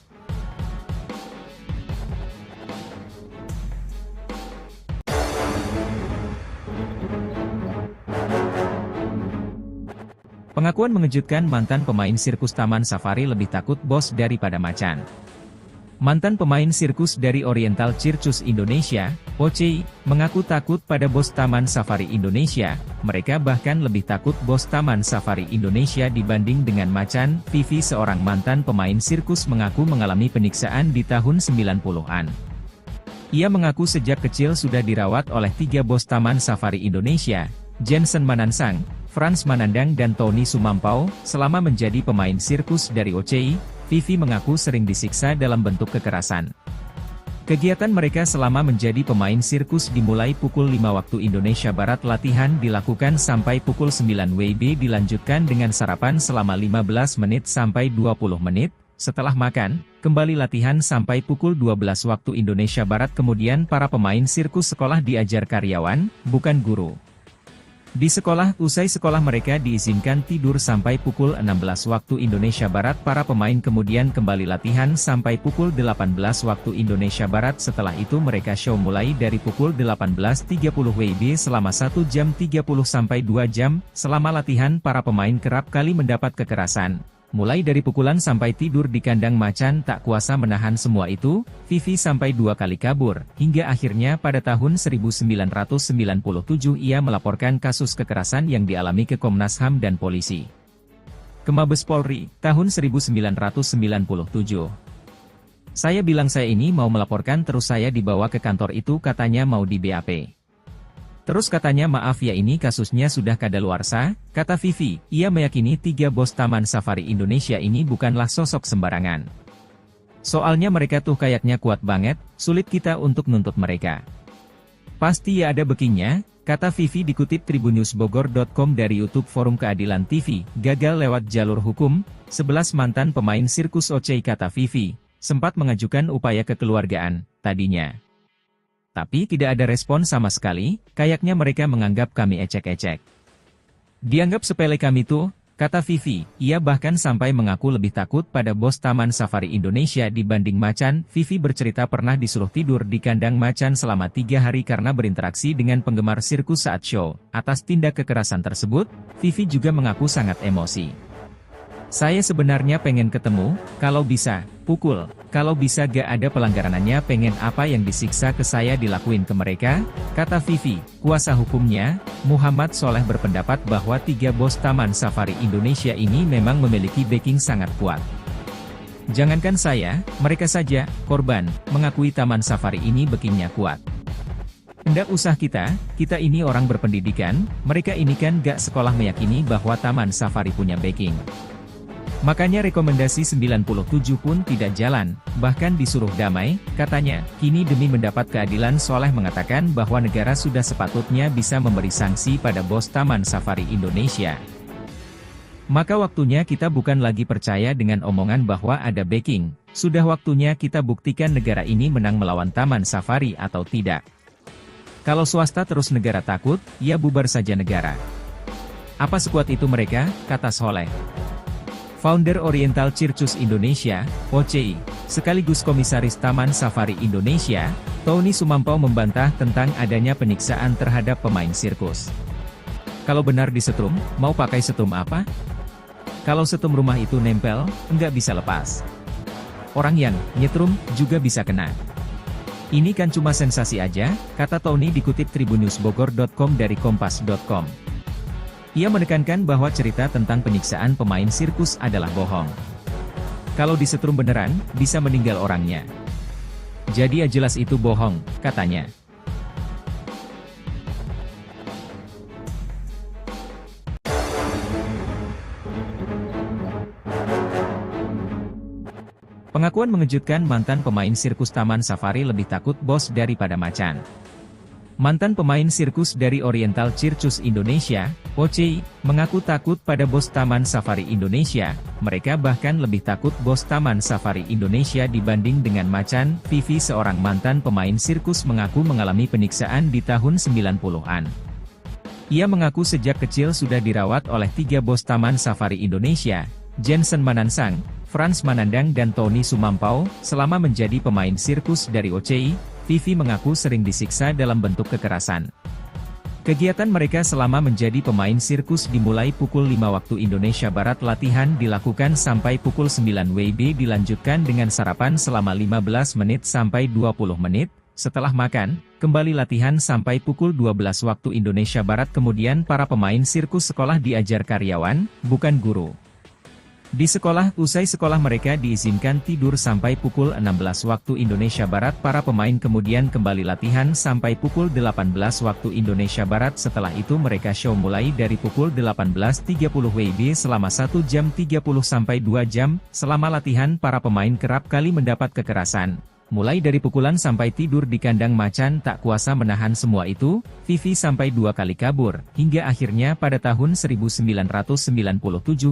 Pengakuan mengejutkan mantan pemain sirkus Taman Safari lebih takut bos daripada macan. Mantan pemain sirkus dari Oriental Circus Indonesia, OCI, mengaku takut pada bos Taman Safari Indonesia. Mereka bahkan lebih takut bos Taman Safari Indonesia dibanding dengan macan. Vivi, seorang mantan pemain sirkus, mengaku mengalami penyiksaan di tahun 90-an. Ia mengaku sejak kecil sudah dirawat oleh 3 bos Taman Safari Indonesia, Jensen Manansang, Frans Manandang dan Tony Sumampau. Selama menjadi pemain sirkus dari OCI, Vivi mengaku sering disiksa dalam bentuk kekerasan. Kegiatan mereka selama menjadi pemain sirkus dimulai pukul 5 waktu Indonesia Barat. Latihan dilakukan sampai pukul 9 WIB, dilanjutkan dengan sarapan selama 15 menit sampai 20 menit. Setelah makan, kembali latihan sampai pukul 12 waktu Indonesia Barat. Kemudian para pemain sirkus sekolah diajar karyawan, bukan guru. Di sekolah, usai sekolah mereka diizinkan tidur sampai pukul 16 waktu Indonesia Barat. Para pemain kemudian kembali latihan sampai pukul 18 waktu Indonesia Barat. Setelah itu mereka show mulai dari pukul 18.30 WIB selama 1 jam 30 sampai 2 jam. Selama latihan, para pemain kerap kali mendapat kekerasan. Mulai dari pukulan sampai tidur di kandang macan. Tak kuasa menahan semua itu, Vivi sampai 2 kali kabur, hingga akhirnya pada tahun 1997 ia melaporkan kasus kekerasan yang dialami ke Komnas HAM dan polisi. Ke Mabes Polri, tahun 1997. Saya bilang saya ini mau melaporkan, terus saya dibawa ke kantor itu, katanya mau di BAP. Terus katanya maaf ya, ini kasusnya sudah kadaluarsa, kata Vivi. Ia meyakini 3 bos Taman Safari Indonesia ini bukanlah sosok sembarangan. Soalnya mereka tuh kayaknya kuat banget, sulit kita untuk nuntut mereka. Pasti ya ada bekingnya, kata Vivi dikutip tribunnewsbogor.com dari YouTube Forum Keadilan TV. Gagal lewat jalur hukum, 11 mantan pemain sirkus OCI, kata Vivi, sempat mengajukan upaya kekeluargaan, tadinya. Tapi tidak ada respon sama sekali, kayaknya mereka menganggap kami ecek-ecek. Dianggap sepele kami tuh, kata Vivi. Ia bahkan sampai mengaku lebih takut pada bos Taman Safari Indonesia dibanding macan. Vivi bercerita pernah disuruh tidur di kandang macan selama 3 hari karena berinteraksi dengan penggemar sirkus saat show. Atas tindak kekerasan tersebut, Vivi juga mengaku sangat emosi. Saya sebenarnya pengen ketemu, kalau bisa, pukul, kalau bisa gak ada pelanggarannya, pengen apa yang disiksa ke saya dilakuin ke mereka, kata Vivi. Kuasa hukumnya, Muhammad Soleh, berpendapat bahwa 3 bos Taman Safari Indonesia ini memang memiliki backing sangat kuat. Jangankan saya, mereka saja, korban, mengakui Taman Safari ini backingnya kuat. Ndak usah kita ini orang berpendidikan, mereka ini kan gak sekolah meyakini bahwa Taman Safari punya backing. Makanya rekomendasi 97 pun tidak jalan, bahkan disuruh damai, katanya. Kini demi mendapat keadilan, Soleh mengatakan bahwa negara sudah sepatutnya bisa memberi sanksi pada bos Taman Safari Indonesia. Maka waktunya kita bukan lagi percaya dengan omongan bahwa ada backing, sudah waktunya kita buktikan negara ini menang melawan Taman Safari atau tidak. Kalau swasta terus negara takut, ya bubar saja negara. Apa sekuat itu mereka, kata Soleh. Founder Oriental Circus Indonesia, OCI, sekaligus Komisaris Taman Safari Indonesia, Tony Sumampau membantah tentang adanya penyiksaan terhadap pemain sirkus. Kalau benar disetrum, mau pakai setrum apa? Kalau setrum rumah itu nempel, nggak bisa lepas. Orang yang nyetrum juga bisa kena. Ini kan cuma sensasi aja, kata Tony dikutip tribunnewsbogor.com dari kompas.com. Ia menekankan bahwa cerita tentang penyiksaan pemain sirkus adalah bohong. Kalau disetrum beneran, bisa meninggal orangnya. Jadi ya jelas itu bohong, katanya. Pengakuan mengejutkan mantan pemain sirkus Taman Safari lebih takut bos daripada macan. Mantan pemain sirkus dari Oriental Circus Indonesia, OCI, mengaku takut pada bos Taman Safari Indonesia. Mereka bahkan lebih takut bos Taman Safari Indonesia dibanding dengan macan. Vivi, seorang mantan pemain sirkus, mengaku mengalami penyiksaan di tahun 90-an. Ia mengaku sejak kecil sudah dirawat oleh 3 bos Taman Safari Indonesia, Jensen Manansang, Frans Manandang dan Tony Sumampau. Selama menjadi pemain sirkus dari OCI, Vivi mengaku sering disiksa dalam bentuk kekerasan. Kegiatan mereka selama menjadi pemain sirkus dimulai pukul 5 waktu Indonesia Barat. Latihan dilakukan sampai pukul 9 WIB, dilanjutkan dengan sarapan selama 15 menit sampai 20 menit. Setelah makan, kembali latihan sampai pukul 12 waktu Indonesia Barat. Kemudian para pemain sirkus sekolah diajar karyawan, bukan guru. Di sekolah, usai sekolah mereka diizinkan tidur sampai pukul 16 waktu Indonesia Barat. Para pemain kemudian kembali latihan sampai pukul 18 waktu Indonesia Barat. Setelah itu mereka show mulai dari pukul 18.30 WIB selama 1 jam 30 sampai 2 jam. Selama latihan para pemain kerap kali mendapat kekerasan. Mulai dari pukulan sampai tidur di kandang macan. Tak kuasa menahan semua itu, Vivi sampai 2 kali kabur, hingga akhirnya pada tahun 1997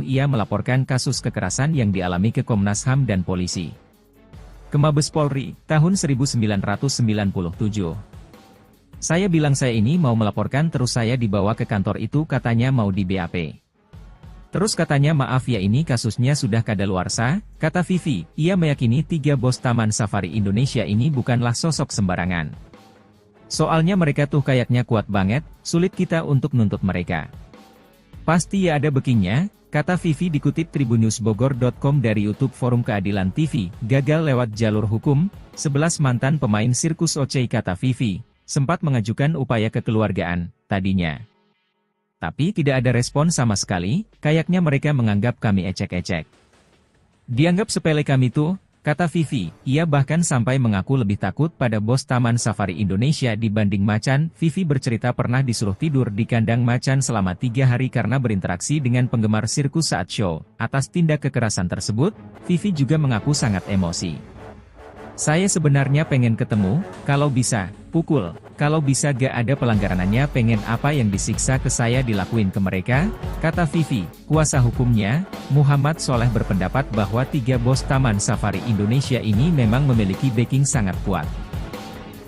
ia melaporkan kasus kekerasan yang dialami ke Komnas HAM dan polisi. Ke Mabes Polri, tahun 1997. Saya bilang saya ini mau melaporkan, terus saya dibawa ke kantor itu, katanya mau di BAP. Terus katanya maaf ya, ini kasusnya sudah kadaluarsa, kata Vivi. Ia meyakini 3 bos Taman Safari Indonesia ini bukanlah sosok sembarangan. Soalnya mereka tuh kayaknya kuat banget, sulit kita untuk nuntut mereka. Pasti ya ada bekingnya, kata Vivi dikutip tribunnewsbogor.com dari YouTube Forum Keadilan TV. Gagal lewat jalur hukum, 11 mantan pemain sirkus OCI, kata Vivi, sempat mengajukan upaya kekeluargaan, tadinya. Tapi tidak ada respon sama sekali, kayaknya mereka menganggap kami ecek-ecek. Dianggap sepele kami tuh, kata Vivi. Ia bahkan sampai mengaku lebih takut pada bos Taman Safari Indonesia dibanding macan. Vivi bercerita pernah disuruh tidur di kandang macan selama 3 hari karena berinteraksi dengan penggemar sirkus saat show. Atas tindak kekerasan tersebut, Vivi juga mengaku sangat emosi. Saya sebenarnya pengen ketemu, kalau bisa, pukul. Kalau bisa gak ada pelanggarannya, pengen apa yang disiksa ke saya dilakuin ke mereka, kata Vivi. Kuasa hukumnya, Muhammad Soleh, berpendapat bahwa 3 bos Taman Safari Indonesia ini memang memiliki backing sangat kuat.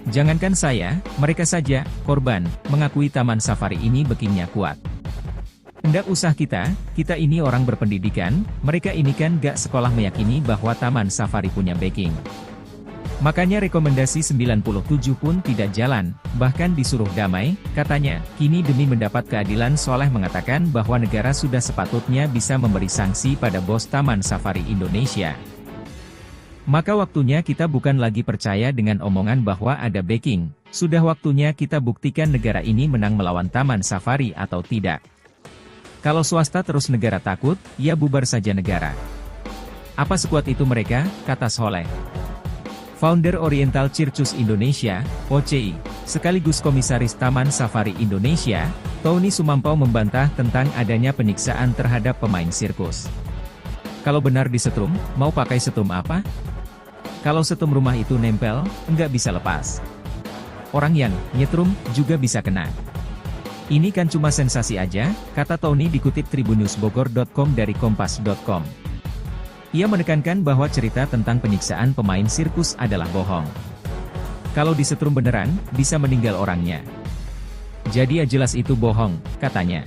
Jangankan saya, mereka saja, korban, mengakui Taman Safari ini backingnya kuat. Hendak usah kita ini orang berpendidikan, mereka ini kan gak sekolah meyakini bahwa Taman Safari punya backing. Makanya rekomendasi 97 pun tidak jalan, bahkan disuruh damai, katanya. Kini demi mendapat keadilan, Soleh mengatakan bahwa negara sudah sepatutnya bisa memberi sanksi pada bos Taman Safari Indonesia. Maka waktunya kita bukan lagi percaya dengan omongan bahwa ada backing, sudah waktunya kita buktikan negara ini menang melawan Taman Safari atau tidak. Kalau swasta terus negara takut, ya bubar saja negara. Apa sekuat itu mereka, kata Soleh. Founder Oriental Circus Indonesia, OCI, sekaligus Komisaris Taman Safari Indonesia, Tony Sumampau membantah tentang adanya penyiksaan terhadap pemain sirkus. Kalau benar disetrum, mau pakai setrum apa? Kalau setrum rumah itu nempel, enggak bisa lepas. Orang yang nyetrum juga bisa kena. Ini kan cuma sensasi aja, kata Tony dikutip tribunnewsbogor.com dari kompas.com. Ia menekankan bahwa cerita tentang penyiksaan pemain sirkus adalah bohong. Kalau disetrum beneran, bisa meninggal orangnya. Jadi ya jelas itu bohong, katanya.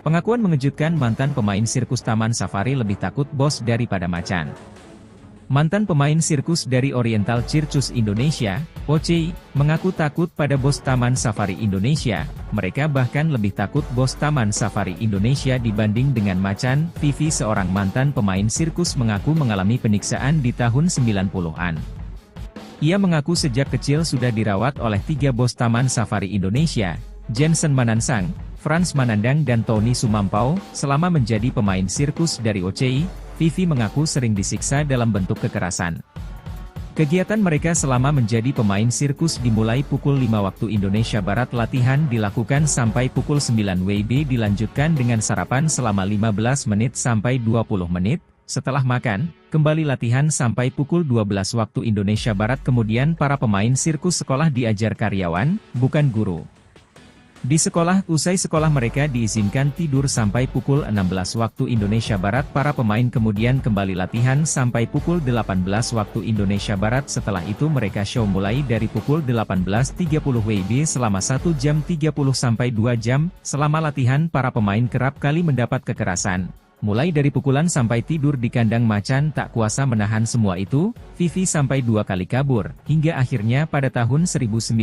Pengakuan mengejutkan mantan pemain sirkus Taman Safari lebih takut bos daripada macan. Mantan pemain sirkus dari Oriental Circus Indonesia, OCI, mengaku takut pada bos Taman Safari Indonesia. Mereka bahkan lebih takut bos Taman Safari Indonesia dibanding dengan macan. Vivi, seorang mantan pemain sirkus, mengaku mengalami penyiksaan di tahun 90-an. Ia mengaku sejak kecil sudah dirawat oleh 3 bos Taman Safari Indonesia, Jensen Manansang, Frans Manandang dan Tony Sumampau. Selama menjadi pemain sirkus dari OCI, Vivi mengaku sering disiksa dalam bentuk kekerasan. Kegiatan mereka selama menjadi pemain sirkus dimulai pukul 5 waktu Indonesia Barat. Latihan dilakukan sampai pukul 9 WIB, dilanjutkan dengan sarapan selama 15 menit sampai 20 menit. Setelah makan, kembali latihan sampai pukul 12 waktu Indonesia Barat. Kemudian para pemain sirkus sekolah diajar karyawan, bukan guru. Di sekolah, usai sekolah mereka diizinkan tidur sampai pukul 16 waktu Indonesia Barat. Para pemain kemudian kembali latihan sampai pukul 18 waktu Indonesia Barat. Setelah itu mereka show mulai dari pukul 18.30 WIB selama 1 jam 30 sampai 2 jam. Selama latihan para pemain kerap kali mendapat kekerasan. Mulai dari pukulan sampai tidur di kandang macan tak kuasa menahan semua itu, Vivi sampai 2 kali kabur, hingga akhirnya pada tahun 1997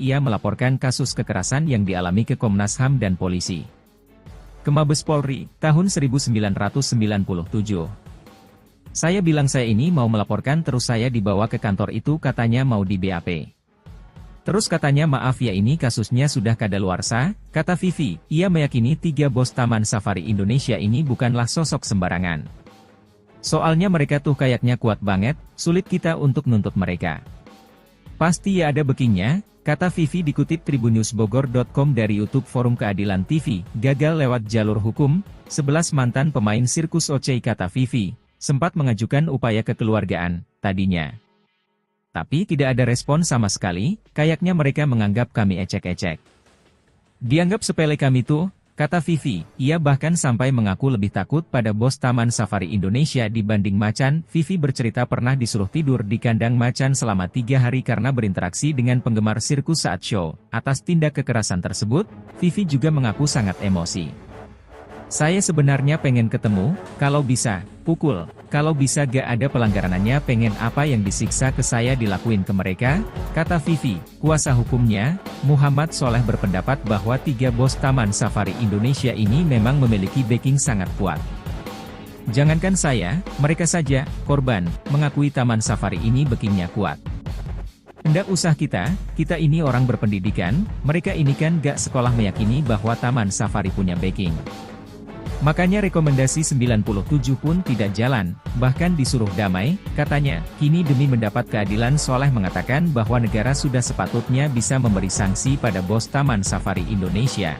ia melaporkan kasus kekerasan yang dialami ke Komnas HAM dan polisi. Ke Mabes Polri, tahun 1997. Saya bilang saya ini mau melaporkan terus saya dibawa ke kantor itu katanya mau di BAP. Terus katanya maaf ya ini kasusnya sudah kadaluarsa, kata Vivi. Ia meyakini 3 bos Taman Safari Indonesia ini bukanlah sosok sembarangan. Soalnya mereka tuh kayaknya kuat banget, sulit kita untuk nuntut mereka. Pasti ya ada bekingnya, kata Vivi dikutip tribunnewsbogor.com dari YouTube Forum Keadilan TV. Gagal lewat jalur hukum, 11 mantan pemain sirkus OCI kata Vivi, sempat mengajukan upaya kekeluargaan, tadinya. Tapi tidak ada respon sama sekali, kayaknya mereka menganggap kami ecek-ecek. Dianggap sepele kami tuh, kata Vivi. Ia bahkan sampai mengaku lebih takut pada bos Taman Safari Indonesia dibanding macan. Vivi bercerita pernah disuruh tidur di kandang macan selama 3 hari karena berinteraksi dengan penggemar sirkus saat show. Atas tindak kekerasan tersebut, Vivi juga mengaku sangat emosi. Saya sebenarnya pengen ketemu, kalau bisa, pukul. Kalau bisa gak ada pelanggarannya pengen apa yang disiksa ke saya dilakuin ke mereka, kata Vivi. Kuasa hukumnya, Muhammad Soleh berpendapat bahwa 3 bos Taman Safari Indonesia ini memang memiliki backing sangat kuat. Jangankan saya, mereka saja, korban, mengakui Taman Safari ini backingnya kuat. Ndak usah kita ini orang berpendidikan, mereka ini kan gak sekolah meyakini bahwa Taman Safari punya backing. Makanya rekomendasi 97 pun tidak jalan, bahkan disuruh damai, katanya. Kini demi mendapat keadilan Soleh mengatakan bahwa negara sudah sepatutnya bisa memberi sanksi pada bos Taman Safari Indonesia.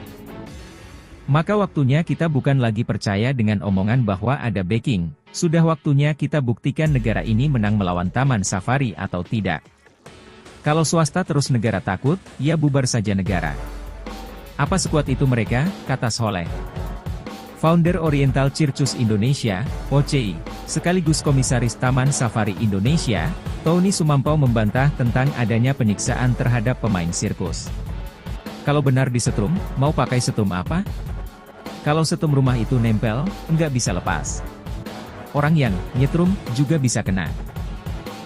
Maka waktunya kita bukan lagi percaya dengan omongan bahwa ada backing, sudah waktunya kita buktikan negara ini menang melawan Taman Safari atau tidak. Kalau swasta terus negara takut, ya bubar saja negara. Apa sekuat itu mereka, kata Soleh. Founder Oriental Circus Indonesia, OCI, sekaligus Komisaris Taman Safari Indonesia, Tony Sumampau membantah tentang adanya penyiksaan terhadap pemain sirkus. Kalau benar disetrum, mau pakai setrum apa? Kalau setrum rumah itu nempel, enggak bisa lepas. Orang yang nyetrum juga bisa kena.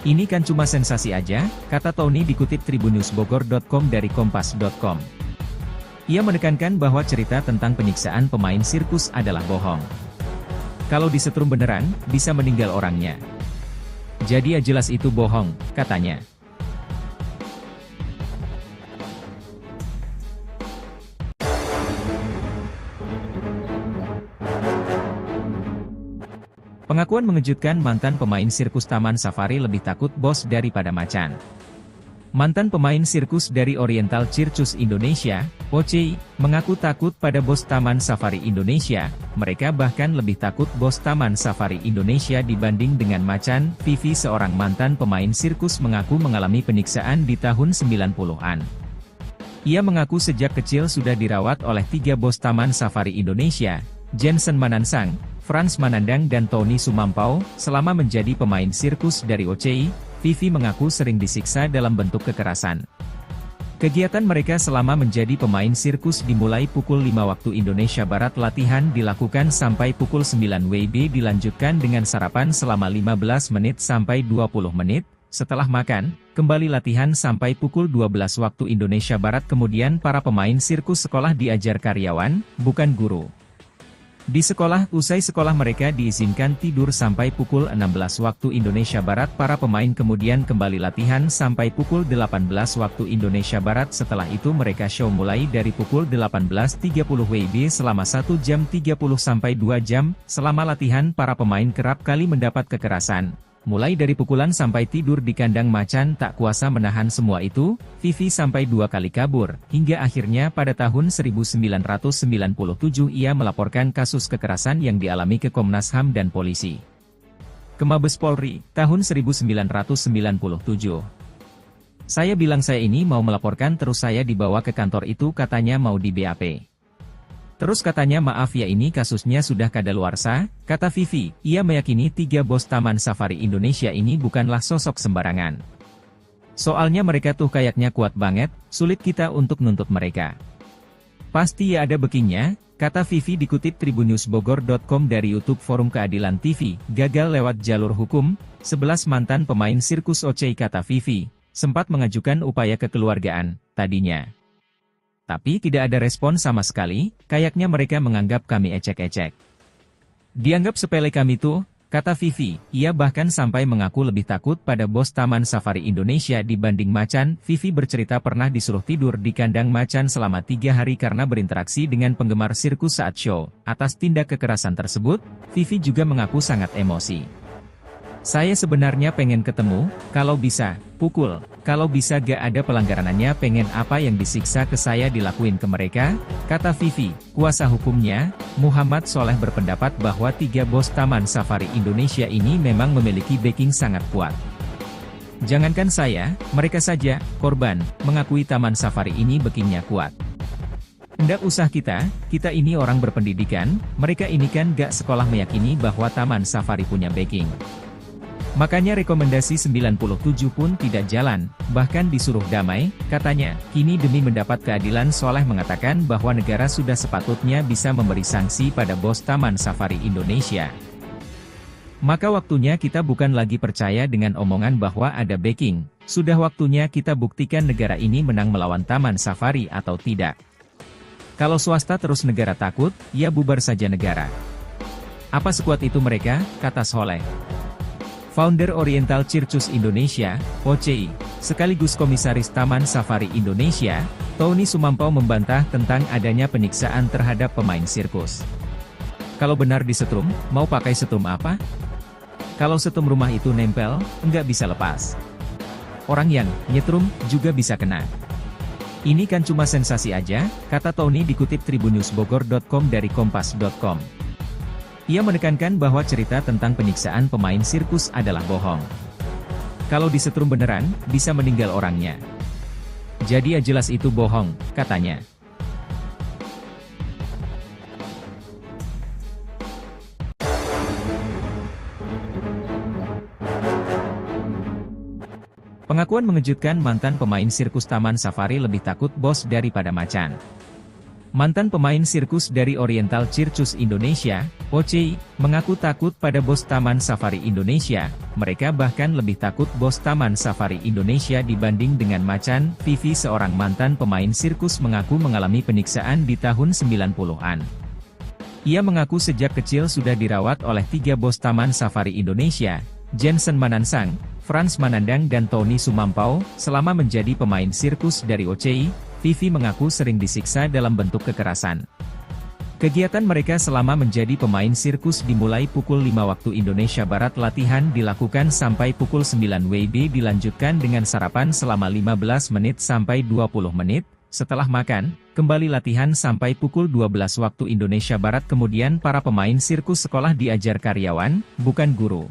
Ini kan cuma sensasi aja, kata Tony dikutip tribunnewsbogor.com dari kompas.com. Ia menekankan bahwa cerita tentang penyiksaan pemain sirkus adalah bohong. Kalau disetrum beneran, bisa meninggal orangnya. Jadi ya jelas itu bohong, katanya. Pengakuan mengejutkan mantan pemain sirkus Taman Safari lebih takut bos daripada macan. Mantan pemain sirkus dari Oriental Circus Indonesia, OCI, mengaku takut pada bos Taman Safari Indonesia. Mereka bahkan lebih takut bos Taman Safari Indonesia dibanding dengan macan. Vivi, seorang mantan pemain sirkus, mengaku mengalami penyiksaan di tahun 90-an. Ia mengaku sejak kecil sudah dirawat oleh 3 bos Taman Safari Indonesia, Jensen Manansang, Frans Manandang dan Tony Sumampau. Selama menjadi pemain sirkus dari OCI, Vivi mengaku sering disiksa dalam bentuk kekerasan. Kegiatan mereka selama menjadi pemain sirkus dimulai pukul 5 waktu Indonesia Barat. Latihan dilakukan sampai pukul 9 WIB, dilanjutkan dengan sarapan selama 15 menit sampai 20 menit. Setelah makan, kembali latihan sampai pukul 12 waktu Indonesia Barat. Kemudian para pemain sirkus sekolah diajar karyawan, bukan guru. Di sekolah, usai sekolah mereka diizinkan tidur sampai pukul 16 waktu Indonesia Barat. Para pemain kemudian kembali latihan sampai pukul 18 waktu Indonesia Barat. Setelah itu mereka show mulai dari pukul 18.30 WIB selama 1 jam 30 sampai 2 jam. Selama latihan para pemain kerap kali mendapat kekerasan. Mulai dari pukulan sampai tidur di kandang macan. Tak kuasa menahan semua itu, Vivi sampai 2 kali kabur, hingga akhirnya pada tahun 1997 ia melaporkan kasus kekerasan yang dialami ke Komnas HAM dan polisi. Ke Mabes Polri, tahun 1997. Saya bilang saya ini mau melaporkan terus saya dibawa ke kantor itu katanya mau di BAP. Terus katanya maaf ya ini kasusnya sudah kadaluarsa, kata Vivi. Ia meyakini 3 bos Taman Safari Indonesia ini bukanlah sosok sembarangan. Soalnya mereka tuh kayaknya kuat banget, sulit kita untuk nuntut mereka. Pasti ya ada bekingnya, Kata Vivi dikutip tribunnewsbogor.com dari YouTube Forum Keadilan TV, gagal lewat jalur hukum, 11 mantan pemain sirkus OCI kata Vivi, sempat mengajukan upaya kekeluargaan, tadinya. Tapi tidak ada respon sama sekali, kayaknya mereka menganggap kami ecek-ecek. Dianggap sepele kami tuh, kata Vivi. Ia bahkan sampai mengaku lebih takut pada bos Taman Safari Indonesia dibanding macan. Vivi bercerita pernah disuruh tidur di kandang macan selama 3 hari karena berinteraksi dengan penggemar sirkus saat show. Atas tindak kekerasan tersebut, Vivi juga mengaku sangat emosi. Saya sebenarnya pengen ketemu, kalau bisa, pukul. Kalau bisa gak ada pelanggarannya, pengen apa yang disiksa ke saya dilakuin ke mereka, kata Vivi. Kuasa hukumnya, Muhammad Soleh berpendapat bahwa 3 bos Taman Safari Indonesia ini memang memiliki backing sangat kuat. Jangankan saya, mereka saja, korban, mengakui Taman Safari ini backingnya kuat. Ndak usah kita ini orang berpendidikan, mereka ini kan gak sekolah meyakini bahwa Taman Safari punya backing. Makanya rekomendasi 97 pun tidak jalan, bahkan disuruh damai, katanya. Kini demi mendapat keadilan, Soleh mengatakan bahwa negara sudah sepatutnya bisa memberi sanksi pada bos Taman Safari Indonesia. Maka waktunya kita bukan lagi percaya dengan omongan bahwa ada backing, sudah waktunya kita buktikan negara ini menang melawan Taman Safari atau tidak. Kalau swasta terus negara takut, ya bubar saja negara. Apa sekuat itu mereka, kata Soleh. Founder Oriental Circus Indonesia, OCI, sekaligus Komisaris Taman Safari Indonesia, Tony Sumampau membantah tentang adanya penyiksaan terhadap pemain sirkus. Kalau benar disetrum, mau pakai setrum apa? Kalau setrum rumah itu nempel, enggak bisa lepas. Orang yang nyetrum juga bisa kena. Ini kan cuma sensasi aja, kata Tony dikutip tribunnewsbogor.com dari kompas.com. Ia menekankan bahwa cerita tentang penyiksaan pemain sirkus adalah bohong. Kalau disetrum beneran, bisa meninggal orangnya. Jadi jelas itu bohong, katanya. Pengakuan mengejutkan mantan pemain sirkus Taman Safari lebih takut bos daripada macan. Mantan pemain sirkus dari Oriental Circus Indonesia, OCI, mengaku takut pada bos Taman Safari Indonesia. Mereka bahkan lebih takut bos Taman Safari Indonesia dibanding dengan macan. Vivi, seorang mantan pemain sirkus, mengaku mengalami penyiksaan di tahun 90-an. Ia mengaku sejak kecil sudah dirawat oleh 3 bos Taman Safari Indonesia, Jensen Manansang, Frans Manandang dan Tony Sumampau, selama menjadi pemain sirkus dari OCI. Vivi mengaku sering disiksa dalam bentuk kekerasan. Kegiatan mereka selama menjadi pemain sirkus dimulai pukul 5 waktu Indonesia Barat, latihan dilakukan sampai pukul 9 WIB, dilanjutkan dengan sarapan selama 15 menit sampai 20 menit, setelah makan, kembali latihan sampai pukul 12 waktu Indonesia Barat. Kemudian para pemain sirkus sekolah diajar karyawan, bukan guru.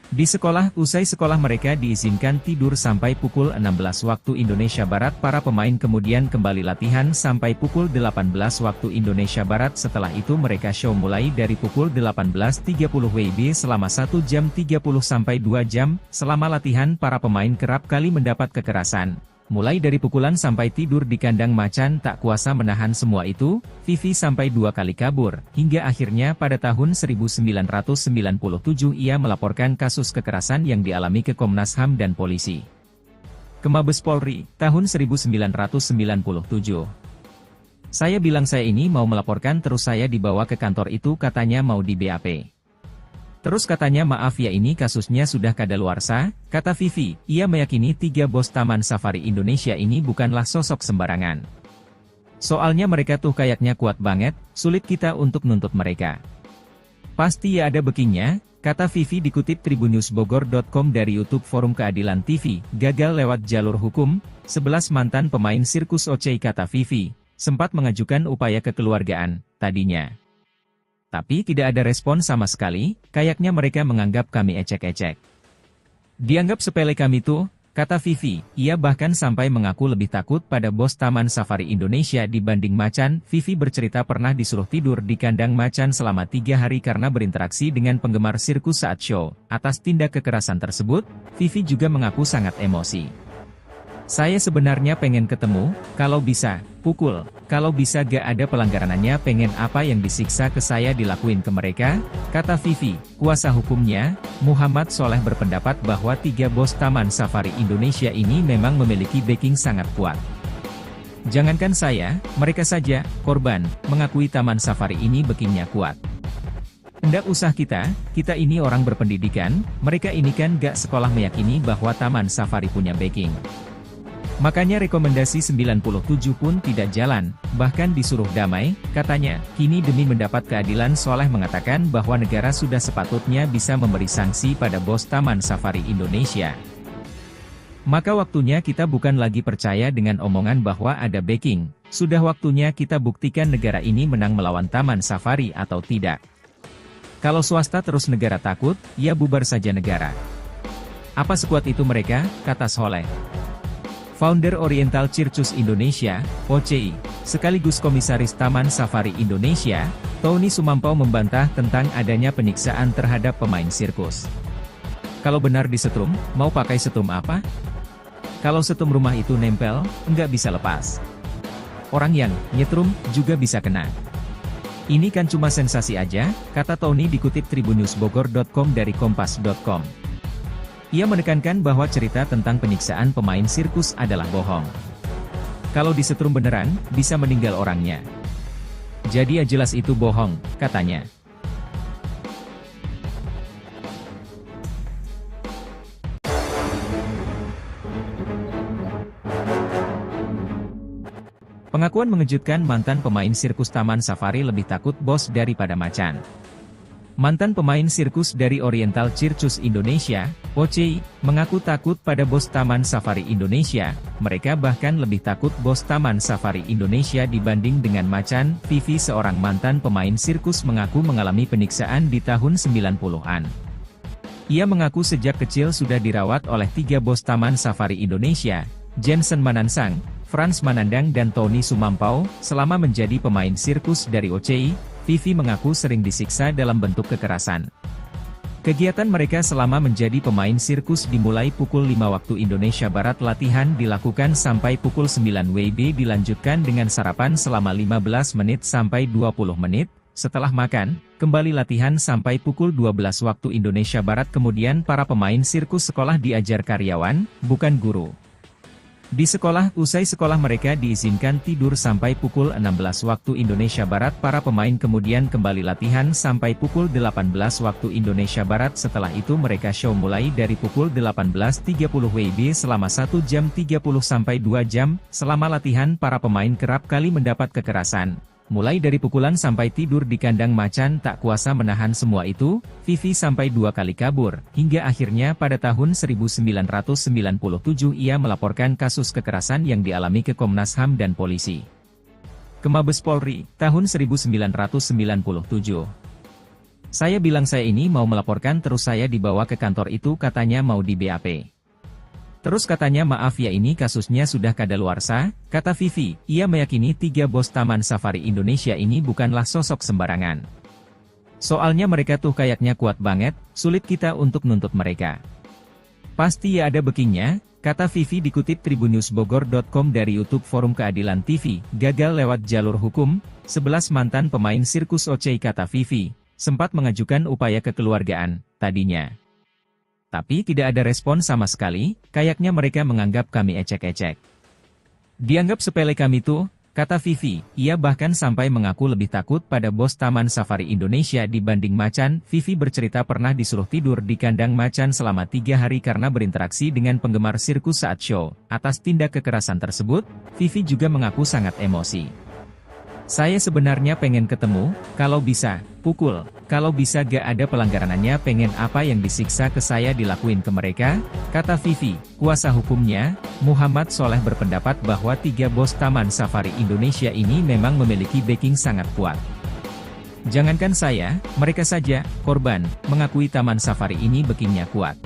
Di sekolah, usai sekolah mereka diizinkan tidur sampai pukul 16 waktu Indonesia Barat. Para pemain kemudian kembali latihan sampai pukul 18 waktu Indonesia Barat. Setelah itu mereka show mulai dari pukul 18.30 WIB selama 1 jam 30 sampai 2 jam. Selama latihan, para pemain kerap kali mendapat kekerasan. Mulai dari pukulan sampai tidur di kandang macan. Tak kuasa menahan semua itu, Vivi sampai 2 kali kabur, hingga akhirnya pada tahun 1997 ia melaporkan kasus kekerasan yang dialami ke Komnas HAM dan polisi. Ke Mabes Polri, tahun 1997. Saya bilang saya ini mau melaporkan, terus saya dibawa ke kantor itu, katanya mau di BAP. Terus katanya maaf ya, ini kasusnya sudah kadaluarsa, kata Vivi. Ia meyakini 3 bos Taman Safari Indonesia ini bukanlah sosok sembarangan. Soalnya mereka tuh kayaknya kuat banget, sulit kita untuk nuntut mereka. Pasti ya ada backingnya, kata Vivi dikutip tribunnewsbogor.com dari YouTube Forum Keadilan TV. Gagal lewat jalur hukum, 11 mantan pemain sirkus OCI kata Vivi, sempat mengajukan upaya kekeluargaan, tadinya. Tapi tidak ada respon sama sekali, kayaknya mereka menganggap kami ecek-ecek. Dianggap sepele kami tuh, kata Vivi. Ia bahkan sampai mengaku lebih takut pada bos Taman Safari Indonesia dibanding macan. Vivi bercerita pernah disuruh tidur di kandang macan selama 3 hari karena berinteraksi dengan penggemar sirkus saat show. Atas tindak kekerasan tersebut, Vivi juga mengaku sangat emosi. Saya sebenarnya pengen ketemu, kalau bisa, pukul, kalau bisa gak ada pelanggarannya pengen apa yang disiksa ke saya dilakuin ke mereka, kata Vivi. Kuasa hukumnya, Muhammad Soleh berpendapat bahwa 3 bos Taman Safari Indonesia ini memang memiliki backing sangat kuat. Jangankan saya, mereka saja, korban, mengakui Taman Safari ini backingnya kuat. Ndak usah kita ini orang berpendidikan, mereka ini kan gak sekolah meyakini bahwa Taman Safari punya backing. Makanya rekomendasi 97 pun tidak jalan, bahkan disuruh damai, katanya. Kini demi mendapat keadilan Soleh mengatakan bahwa negara sudah sepatutnya bisa memberi sanksi pada bos Taman Safari Indonesia. Maka waktunya kita bukan lagi percaya dengan omongan bahwa ada backing, sudah waktunya kita buktikan negara ini menang melawan Taman Safari atau tidak. Kalau swasta terus negara takut, ya bubar saja negara. Apa sekuat itu mereka, kata Soleh. Founder Oriental Circus Indonesia, OCI, sekaligus Komisaris Taman Safari Indonesia, Tony Sumampau membantah tentang adanya penyiksaan terhadap pemain sirkus. Kalau benar disetrum, mau pakai setrum apa? Kalau setrum rumah itu nempel, nggak bisa lepas. Orang yang nyetrum juga bisa kena. Ini kan cuma sensasi aja, kata Tony dikutip tribunnewsbogor.com dari kompas.com. Ia menekankan bahwa cerita tentang penyiksaan pemain sirkus adalah bohong. Kalau disetrum beneran, bisa meninggal orangnya. Jadi ya jelas itu bohong, katanya. Pengakuan mengejutkan mantan pemain sirkus Taman Safari lebih takut bos daripada macan. Mantan pemain sirkus dari Oriental Circus Indonesia, OCI, mengaku takut pada bos Taman Safari Indonesia. Mereka bahkan lebih takut bos Taman Safari Indonesia dibanding dengan macan. Vivi, seorang mantan pemain sirkus, mengaku mengalami penyiksaan di tahun 90-an. Ia mengaku sejak kecil sudah dirawat oleh 3 bos Taman Safari Indonesia, Jensen Manansang, Frans Manandang dan Tony Sumampau, selama menjadi pemain sirkus dari OCI. Vivi mengaku sering disiksa dalam bentuk kekerasan. Kegiatan mereka selama menjadi pemain sirkus dimulai pukul 5 waktu Indonesia Barat, latihan dilakukan sampai pukul 9 WIB, dilanjutkan dengan sarapan selama 15 menit sampai 20 menit, setelah makan, kembali latihan sampai pukul 12 waktu Indonesia Barat. Kemudian para pemain sirkus sekolah diajar karyawan, bukan guru. Di sekolah, usai sekolah mereka diizinkan tidur sampai pukul 16 waktu Indonesia Barat. Para pemain kemudian kembali latihan sampai pukul 18 waktu Indonesia Barat. Setelah itu mereka show mulai dari pukul 18.30 WIB selama 1 jam 30 sampai 2 jam. Selama latihan para pemain kerap kali mendapat kekerasan. Mulai dari pukulan sampai tidur di kandang macan. Tak kuasa menahan semua itu, Vivi sampai 2 kali kabur, hingga akhirnya pada tahun 1997 ia melaporkan kasus kekerasan yang dialami ke Komnas HAM dan polisi. Ke Mabes Polri, tahun 1997. Saya bilang saya ini mau melaporkan, terus saya dibawa ke kantor itu, katanya mau di BAP. Terus katanya maaf ya ini kasusnya sudah kadaluarsa, kata Vivi. Ia meyakini 3 bos Taman Safari Indonesia ini bukanlah sosok sembarangan. Soalnya mereka tuh kayaknya kuat banget, sulit kita untuk nuntut mereka. Pasti ya ada backingnya, kata Vivi dikutip tribunnewsbogor.com dari YouTube Forum Keadilan TV. Gagal lewat jalur hukum, 11 mantan pemain sirkus OCI, kata Vivi, sempat mengajukan upaya kekeluargaan, tadinya. Tapi tidak ada respon sama sekali, kayaknya mereka menganggap kami ecek-ecek. Dianggap sepele kami tuh, kata Vivi. Ia bahkan sampai mengaku lebih takut pada bos Taman Safari Indonesia dibanding macan. Vivi bercerita pernah disuruh tidur di kandang macan selama 3 hari karena berinteraksi dengan penggemar sirkus saat show. Atas tindak kekerasan tersebut, Vivi juga mengaku sangat emosi. Saya sebenarnya pengen ketemu, kalau bisa, pukul, kalau bisa gak ada pelanggarannya pengen apa yang disiksa ke saya dilakuin ke mereka, kata Vivi. Kuasa hukumnya, Muhammad Soleh berpendapat bahwa 3 bos Taman Safari Indonesia ini memang memiliki backing sangat kuat. Jangankan saya, mereka saja, korban, mengakui Taman Safari ini backingnya kuat.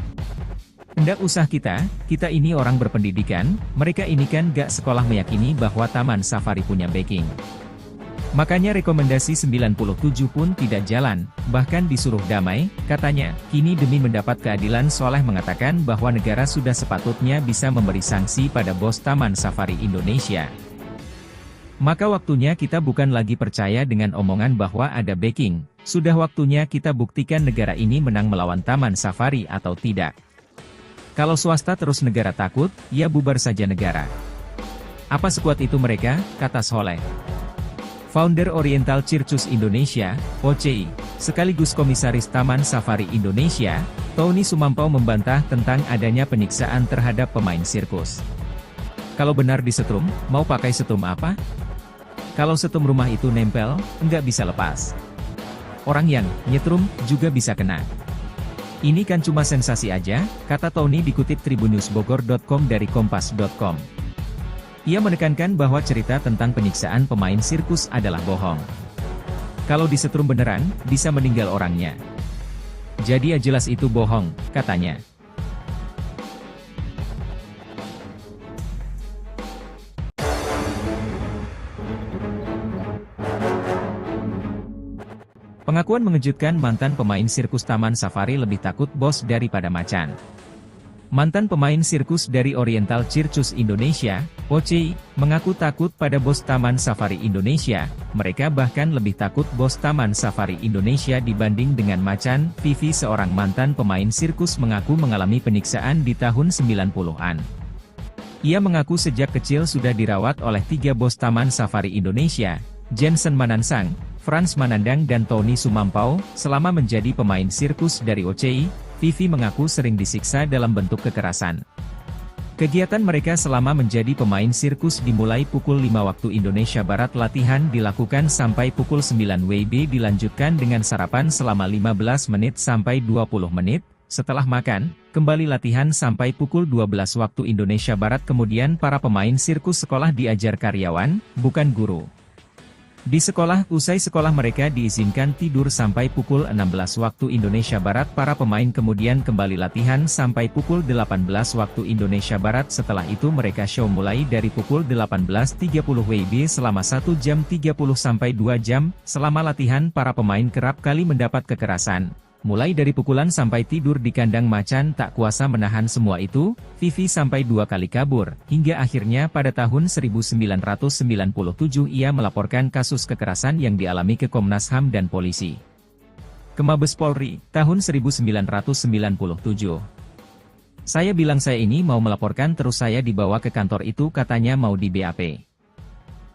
Ndak usah kita ini orang berpendidikan, mereka ini kan gak sekolah meyakini bahwa Taman Safari punya backing. Makanya rekomendasi 97 pun tidak jalan, bahkan disuruh damai, katanya. Kini demi mendapat keadilan Soleh mengatakan bahwa negara sudah sepatutnya bisa memberi sanksi pada bos Taman Safari Indonesia. Maka waktunya kita bukan lagi percaya dengan omongan bahwa ada backing, sudah waktunya kita buktikan negara ini menang melawan Taman Safari atau tidak. Kalau swasta terus negara takut, ya bubar saja negara. Apa sekuat itu mereka, kata Soleh. Founder Oriental Circus Indonesia, OCI, sekaligus Komisaris Taman Safari Indonesia, Tony Sumampau membantah tentang adanya penyiksaan terhadap pemain sirkus. Kalau benar disetrum, mau pakai setrum apa? Kalau setrum rumah itu nempel, nggak bisa lepas. Orang yang nyetrum juga bisa kena. Ini kan cuma sensasi aja, kata Tony dikutip tribunnewsbogor.com dari kompas.com. Ia menekankan bahwa cerita tentang penyiksaan pemain sirkus adalah bohong. Kalau disetrum beneran, bisa meninggal orangnya. Jadi jelas itu bohong, katanya. Pengakuan mengejutkan mantan pemain sirkus Taman Safari lebih takut bos daripada macan. Mantan pemain sirkus dari Oriental Circus Indonesia, OCI, mengaku takut pada bos Taman Safari Indonesia. Mereka bahkan lebih takut bos Taman Safari Indonesia dibanding dengan macan. Vivi, seorang mantan pemain sirkus, mengaku mengalami penyiksaan di tahun 90-an. Ia mengaku sejak kecil sudah dirawat oleh 3 bos Taman Safari Indonesia, Jensen Manansang, Frans Manandang dan Tony Sumampau, selama menjadi pemain sirkus dari OCI. Vivi mengaku sering disiksa dalam bentuk kekerasan. Kegiatan mereka selama menjadi pemain sirkus dimulai pukul 5 waktu Indonesia Barat, latihan dilakukan sampai pukul 9 WIB, dilanjutkan dengan sarapan selama 15 menit sampai 20 menit, setelah makan, kembali latihan sampai pukul 12 waktu Indonesia Barat. Kemudian para pemain sirkus sekolah diajar karyawan, bukan guru. Di sekolah, usai sekolah mereka diizinkan tidur sampai pukul 16 waktu Indonesia Barat. Para pemain kemudian kembali latihan sampai pukul 18 waktu Indonesia Barat. Setelah itu mereka show mulai dari pukul 18.30 WIB selama 1 jam 30 sampai 2 jam. Selama latihan para pemain kerap kali mendapat kekerasan. Mulai dari pukulan sampai tidur di kandang macan. Tak kuasa menahan semua itu, Vivi sampai 2 kali kabur, hingga akhirnya pada tahun 1997 ia melaporkan kasus kekerasan yang dialami ke Komnas HAM dan polisi. Ke Mabes Polri, tahun 1997. Saya bilang saya ini mau melaporkan, terus saya dibawa ke kantor itu, katanya mau di BAP.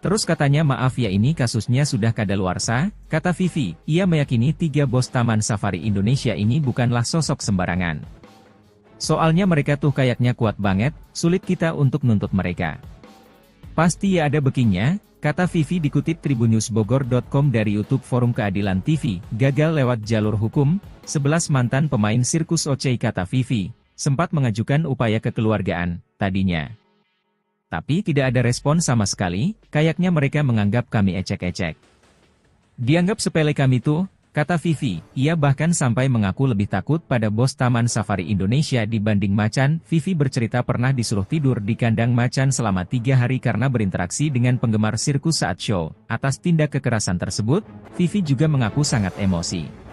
Terus katanya maaf ya, ini kasusnya sudah kadaluarsa, kata Vivi. Ia meyakini 3 bos Taman Safari Indonesia ini bukanlah sosok sembarangan. Soalnya mereka tuh kayaknya kuat banget, sulit kita untuk nuntut mereka. Pasti ya ada backingnya, kata Vivi dikutip tribunnewsbogor.com dari YouTube Forum Keadilan TV. Gagal lewat jalur hukum, 11 mantan pemain sirkus OCI, kata Vivi, sempat mengajukan upaya kekeluargaan, tadinya. Tapi tidak ada respon sama sekali, kayaknya mereka menganggap kami ecek-ecek. Dianggap sepele kami tuh, kata Vivi. Ia bahkan sampai mengaku lebih takut pada bos Taman Safari Indonesia dibanding macan. Vivi bercerita pernah disuruh tidur di kandang macan selama 3 hari karena berinteraksi dengan penggemar sirkus saat show. Atas tindak kekerasan tersebut, Vivi juga mengaku sangat emosi.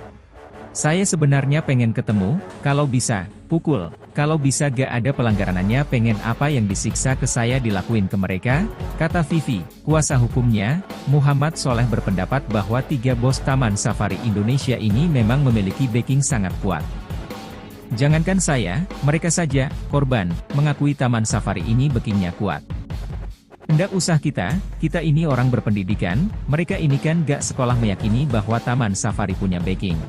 Saya sebenarnya pengen ketemu, kalau bisa, pukul, kalau bisa gak ada pelanggarannya, pengen apa yang disiksa ke saya dilakuin ke mereka, kata Vivi. Kuasa hukumnya, Muhammad Soleh, berpendapat bahwa 3 bos Taman Safari Indonesia ini memang memiliki backing sangat kuat. Jangankan saya, mereka saja, korban, mengakui Taman Safari ini backingnya kuat. Ndak usah kita ini orang berpendidikan, mereka ini kan gak sekolah meyakini bahwa Taman Safari punya backing.